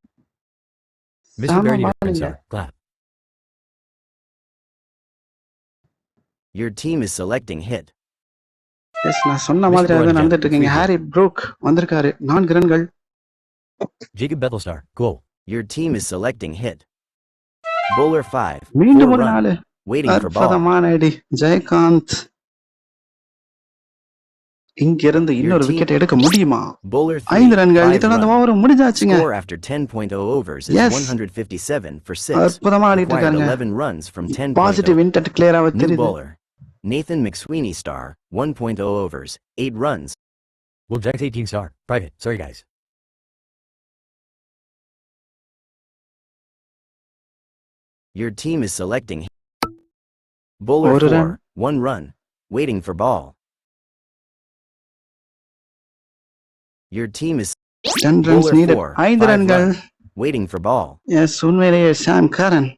Speaker 2: Mr.
Speaker 1: செம
Speaker 2: Barry
Speaker 1: bowling.
Speaker 2: sir. Clap.
Speaker 3: Your team is selecting hit.
Speaker 1: Yes, நான் சொன்ன
Speaker 2: Mr.
Speaker 1: மாதிரி
Speaker 2: Barani
Speaker 1: அதான் நடந்துட்டு இருக்குங்க.
Speaker 2: 3 hit.
Speaker 1: ஹாரி ப்ரூக் வந்திருக்காரு, 4 ரன்கள்.
Speaker 2: Jacob Bethelstar. Goal.
Speaker 3: Your team is selecting hit. Bowler 5.
Speaker 1: மீண்டும்
Speaker 3: 4
Speaker 1: ஒரு
Speaker 3: run.
Speaker 1: 4.
Speaker 3: Waiting for ball.
Speaker 1: அற்புதமான அடி ஜெயகாந்த். இங்கிருந்து இன்னொரு
Speaker 3: team-
Speaker 1: விக்கெட் எடுக்க முடியுமா?
Speaker 3: Bowler 3.
Speaker 1: 5 ரன்கள்.
Speaker 3: 5
Speaker 1: இதோட அந்த
Speaker 3: run.
Speaker 1: Over முடிஞ்சாச்சுங்க.
Speaker 3: Score after 10.0 overs is
Speaker 1: Yes.
Speaker 3: 157 for 6.
Speaker 1: அற்புதமா ஆடிட்டு
Speaker 3: Required
Speaker 1: இருக்காருங்க.
Speaker 3: 11 runs from 10.0.
Speaker 1: பாசிட்டிவ் இன்டென்ட் கிளியராவே
Speaker 3: New
Speaker 1: தெரியுது.
Speaker 3: bowler. Nathan McSweeney star. 1.0 overs. 8 runs.
Speaker 2: Will Jacks 18 star. Private. Sorry guys.
Speaker 3: Your team is selecting hit. Bowler
Speaker 1: ஒரு
Speaker 3: 4.
Speaker 1: run.
Speaker 3: 1 run. Waiting for ball. Your team is
Speaker 1: 10 runs
Speaker 3: Bowler
Speaker 1: needed.
Speaker 3: 4.
Speaker 1: 5
Speaker 3: 5
Speaker 1: ரன்கள்.
Speaker 3: runs. Waiting for ball.
Speaker 1: Yes, உண்மையிலேயே Sam Karan.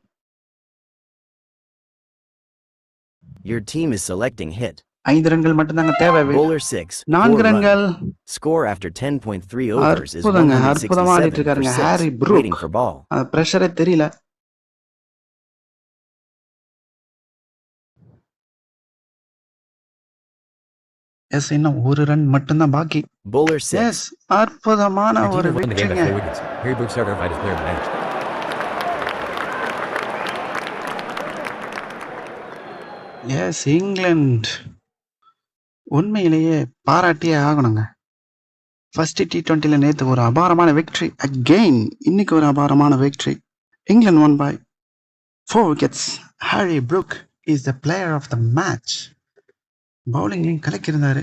Speaker 3: Your team is selecting hit.
Speaker 1: 5 ரன்கள் மட்டும்தாங்க தேவை.
Speaker 3: Bowler 6.
Speaker 1: 4
Speaker 3: 4 run.
Speaker 1: ரன்கள்.
Speaker 3: Score after 10.3 overs is
Speaker 1: அற்புதமா ஆடிட்டு
Speaker 3: 167 for
Speaker 1: இருக்காருங்க
Speaker 3: 6.
Speaker 1: Harry
Speaker 3: Waiting
Speaker 1: Brook.
Speaker 3: for ball.
Speaker 1: பிரஷரே தெரியல. எஸ், இன்னும் ஒரு ரன் மட்டும்தான் பாக்கி.
Speaker 3: Bowler 6.
Speaker 1: எஸ், அற்புதமான
Speaker 2: Your team
Speaker 1: ஒரு
Speaker 2: will win the game by
Speaker 1: வெற்றிங்க.
Speaker 2: 4 wickets. Harry Brooks certified as player of the match.
Speaker 1: Yes, England உண்மையிலேயே பாராட்டியே ஆகணுங்க. ஃபர்ஸ்ட் T20ல நேத்து ஒரு அபாரமான வெற்றி. அகெயின் இன்னைக்கு ஒரு அபாரமான வெற்றி. England won by 4 wickets. Harry Brook is the player of the match. பவுலிங்லையும் கலக்கியிருந்தாரு.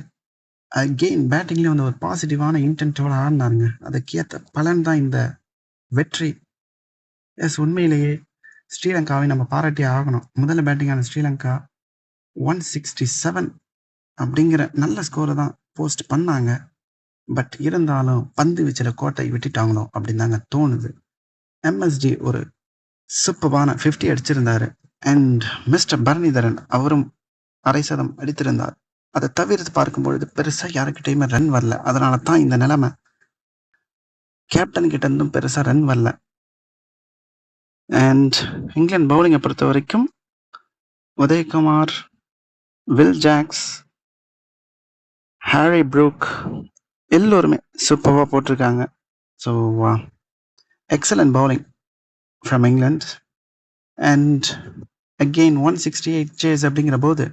Speaker 1: அகெயின் பேட்டிங்லேயும் வந்து ஒரு பாசிட்டிவான இன்டென்ட்டோட ஆடினாருங்க. அதுக்கேற்ற பலன் தான் இந்த வெற்றி. எஸ், உண்மையிலேயே ஸ்ரீலங்காவை நம்ம பாராட்டியே ஆகணும். முதல்ல பேட்டிங்கான ஸ்ரீலங்கா 167 அப்படிங்கிற நல்ல ஸ்கோரை தான் போஸ்ட் பண்ணாங்க. பட் இருந்தாலும் பந்து வீச்சில் கோட்டை விட்டுட்டாங்களோ அப்படின்னு தாங்க தோணுது. எம்எஸ்டி ஒரு சூப்பரான 50 அடிச்சிருந்தாரு. அண்ட் மிஸ்டர் பரணிதரன் அவரும் அரை சதம் அடித்திருந்தார். அதை தவிர்த்து பார்க்கும்பொழுது பெருசாக யாருக்கிட்டையுமே ரன் வரல. அதனால தான் இந்த நிலைமை. கேப்டன் கிட்ட இருந்தும் பெருசாக ரன் வரல. அண்ட் இங்கிலாந்து பவுலிங்கை பொறுத்த வரைக்கும் Udayakumar, Will Jacks, Harry Brook எல்லோருமே சூப்பராக போட்டிருக்காங்க. So excellent bowling from England. And again 168 chase அப்படிங்கிற போது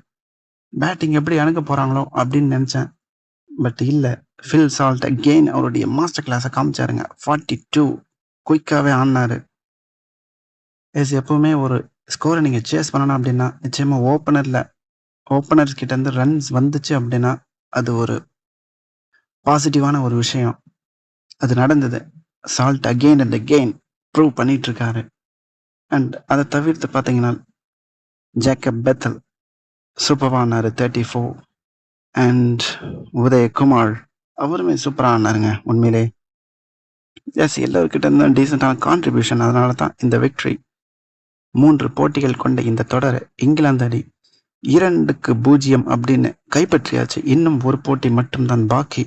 Speaker 1: பேட்டிங் எப்படி அணுக போகிறாங்களோ அப்படின்னு நினச்சேன். பட் இல்லை, ஃபில் சால்ட் அகெயின் அவருடைய மாஸ்டர் கிளாஸை காமிச்சாருங்க. 42 குயிக்காகவே ஆடினாரு. எஸ், எப்பவுமே ஒரு ஸ்கோரை நீங்கள் சேஸ் பண்ணணும் அப்படின்னா நிச்சயமாக ஓப்பனர்ஸ் கிட்டேருந்து ரன்ஸ் வந்துச்சு அப்படின்னா அது ஒரு பாசிட்டிவான ஒரு விஷயம். அது நடந்தது. Salt again and again prove பண்ணிட்டு இருக்காரு. அண்ட் அதை தவிர்த்து பார்த்தீங்கன்னா ஜேக்கப் பெத்தல் சூப்பராக ஆனார் 34. அண்ட் உதயகுமார் அவருமே சூப்பராக ஆனாருங்க உண்மையிலே. எஸ், எல்லோருக்கிட்ட இருந்தும் டீசெண்டான கான்ட்ரிபியூஷன். அதனால தான் இந்த வெற்றி. 3 போட்டிகள் கொண்ட இந்த தொடரை இங்கிலாந்து அணி 2-0 அப்படின்னு கைப்பற்றியாச்சு. இன்னும் ஒரு போட்டி மட்டும்தான் பாக்கி.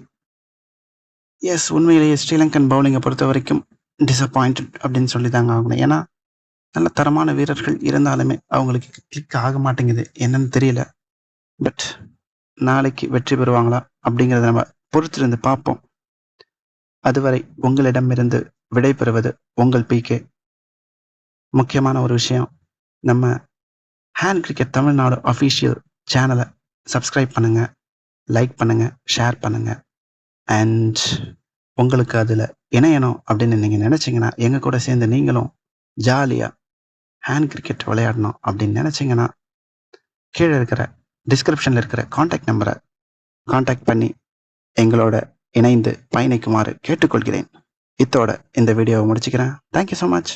Speaker 1: எஸ், உண்மையிலேயே ஸ்ரீலங்கன் பவுலிங்கை பொறுத்த வரைக்கும் டிசப்பாயிண்டட் அப்படின்னு சொல்லி தாங்க ஆகணும். ஏன்னா நல்ல தரமான வீரர்கள் இருந்தாலுமே அவங்களுக்கு கிளிக் ஆக மாட்டேங்குது, என்னன்னு தெரியல. பட் நாளைக்கு வெற்றி பெறுவாங்களா அப்படிங்கிறத நம்ம பொறுத்திருந்து பார்ப்போம். அதுவரை உங்களிடமிருந்து விடை பெறுவது உங்கள் பிகே. முக்கியமான ஒரு விஷயம், நம்ம ஹேண்ட் கிரிக்கெட் தமிழ்நாடு அஃபீஷியல் சேனலை சப்ஸ்கிரைப் பண்ணுங்க, லைக் பண்ணுங்க, ஷேர் பண்ணுங்க. அண்ட் உங்களுக்கு அதில் இணையணும் அப்படின்னு நீங்கள் நினச்சிங்கன்னா, எங்கள் கூட சேர்ந்து நீங்களும் ஜாலியாக ஹேண்ட் கிரிக்கெட் விளையாடணும் அப்படின்னு நினச்சிங்கன்னா, கீழே இருக்கிற டிஸ்கிரிப்ஷனில் இருக்கிற காண்டாக்ட் நம்பரை காண்டாக்ட் பண்ணி எங்களோட இணைந்து பயணிக்குமாறு கேட்டுக்கொள்கிறேன். இத்தோட இந்த வீடியோவை முடிச்சுக்கிறேன். Thank you so much.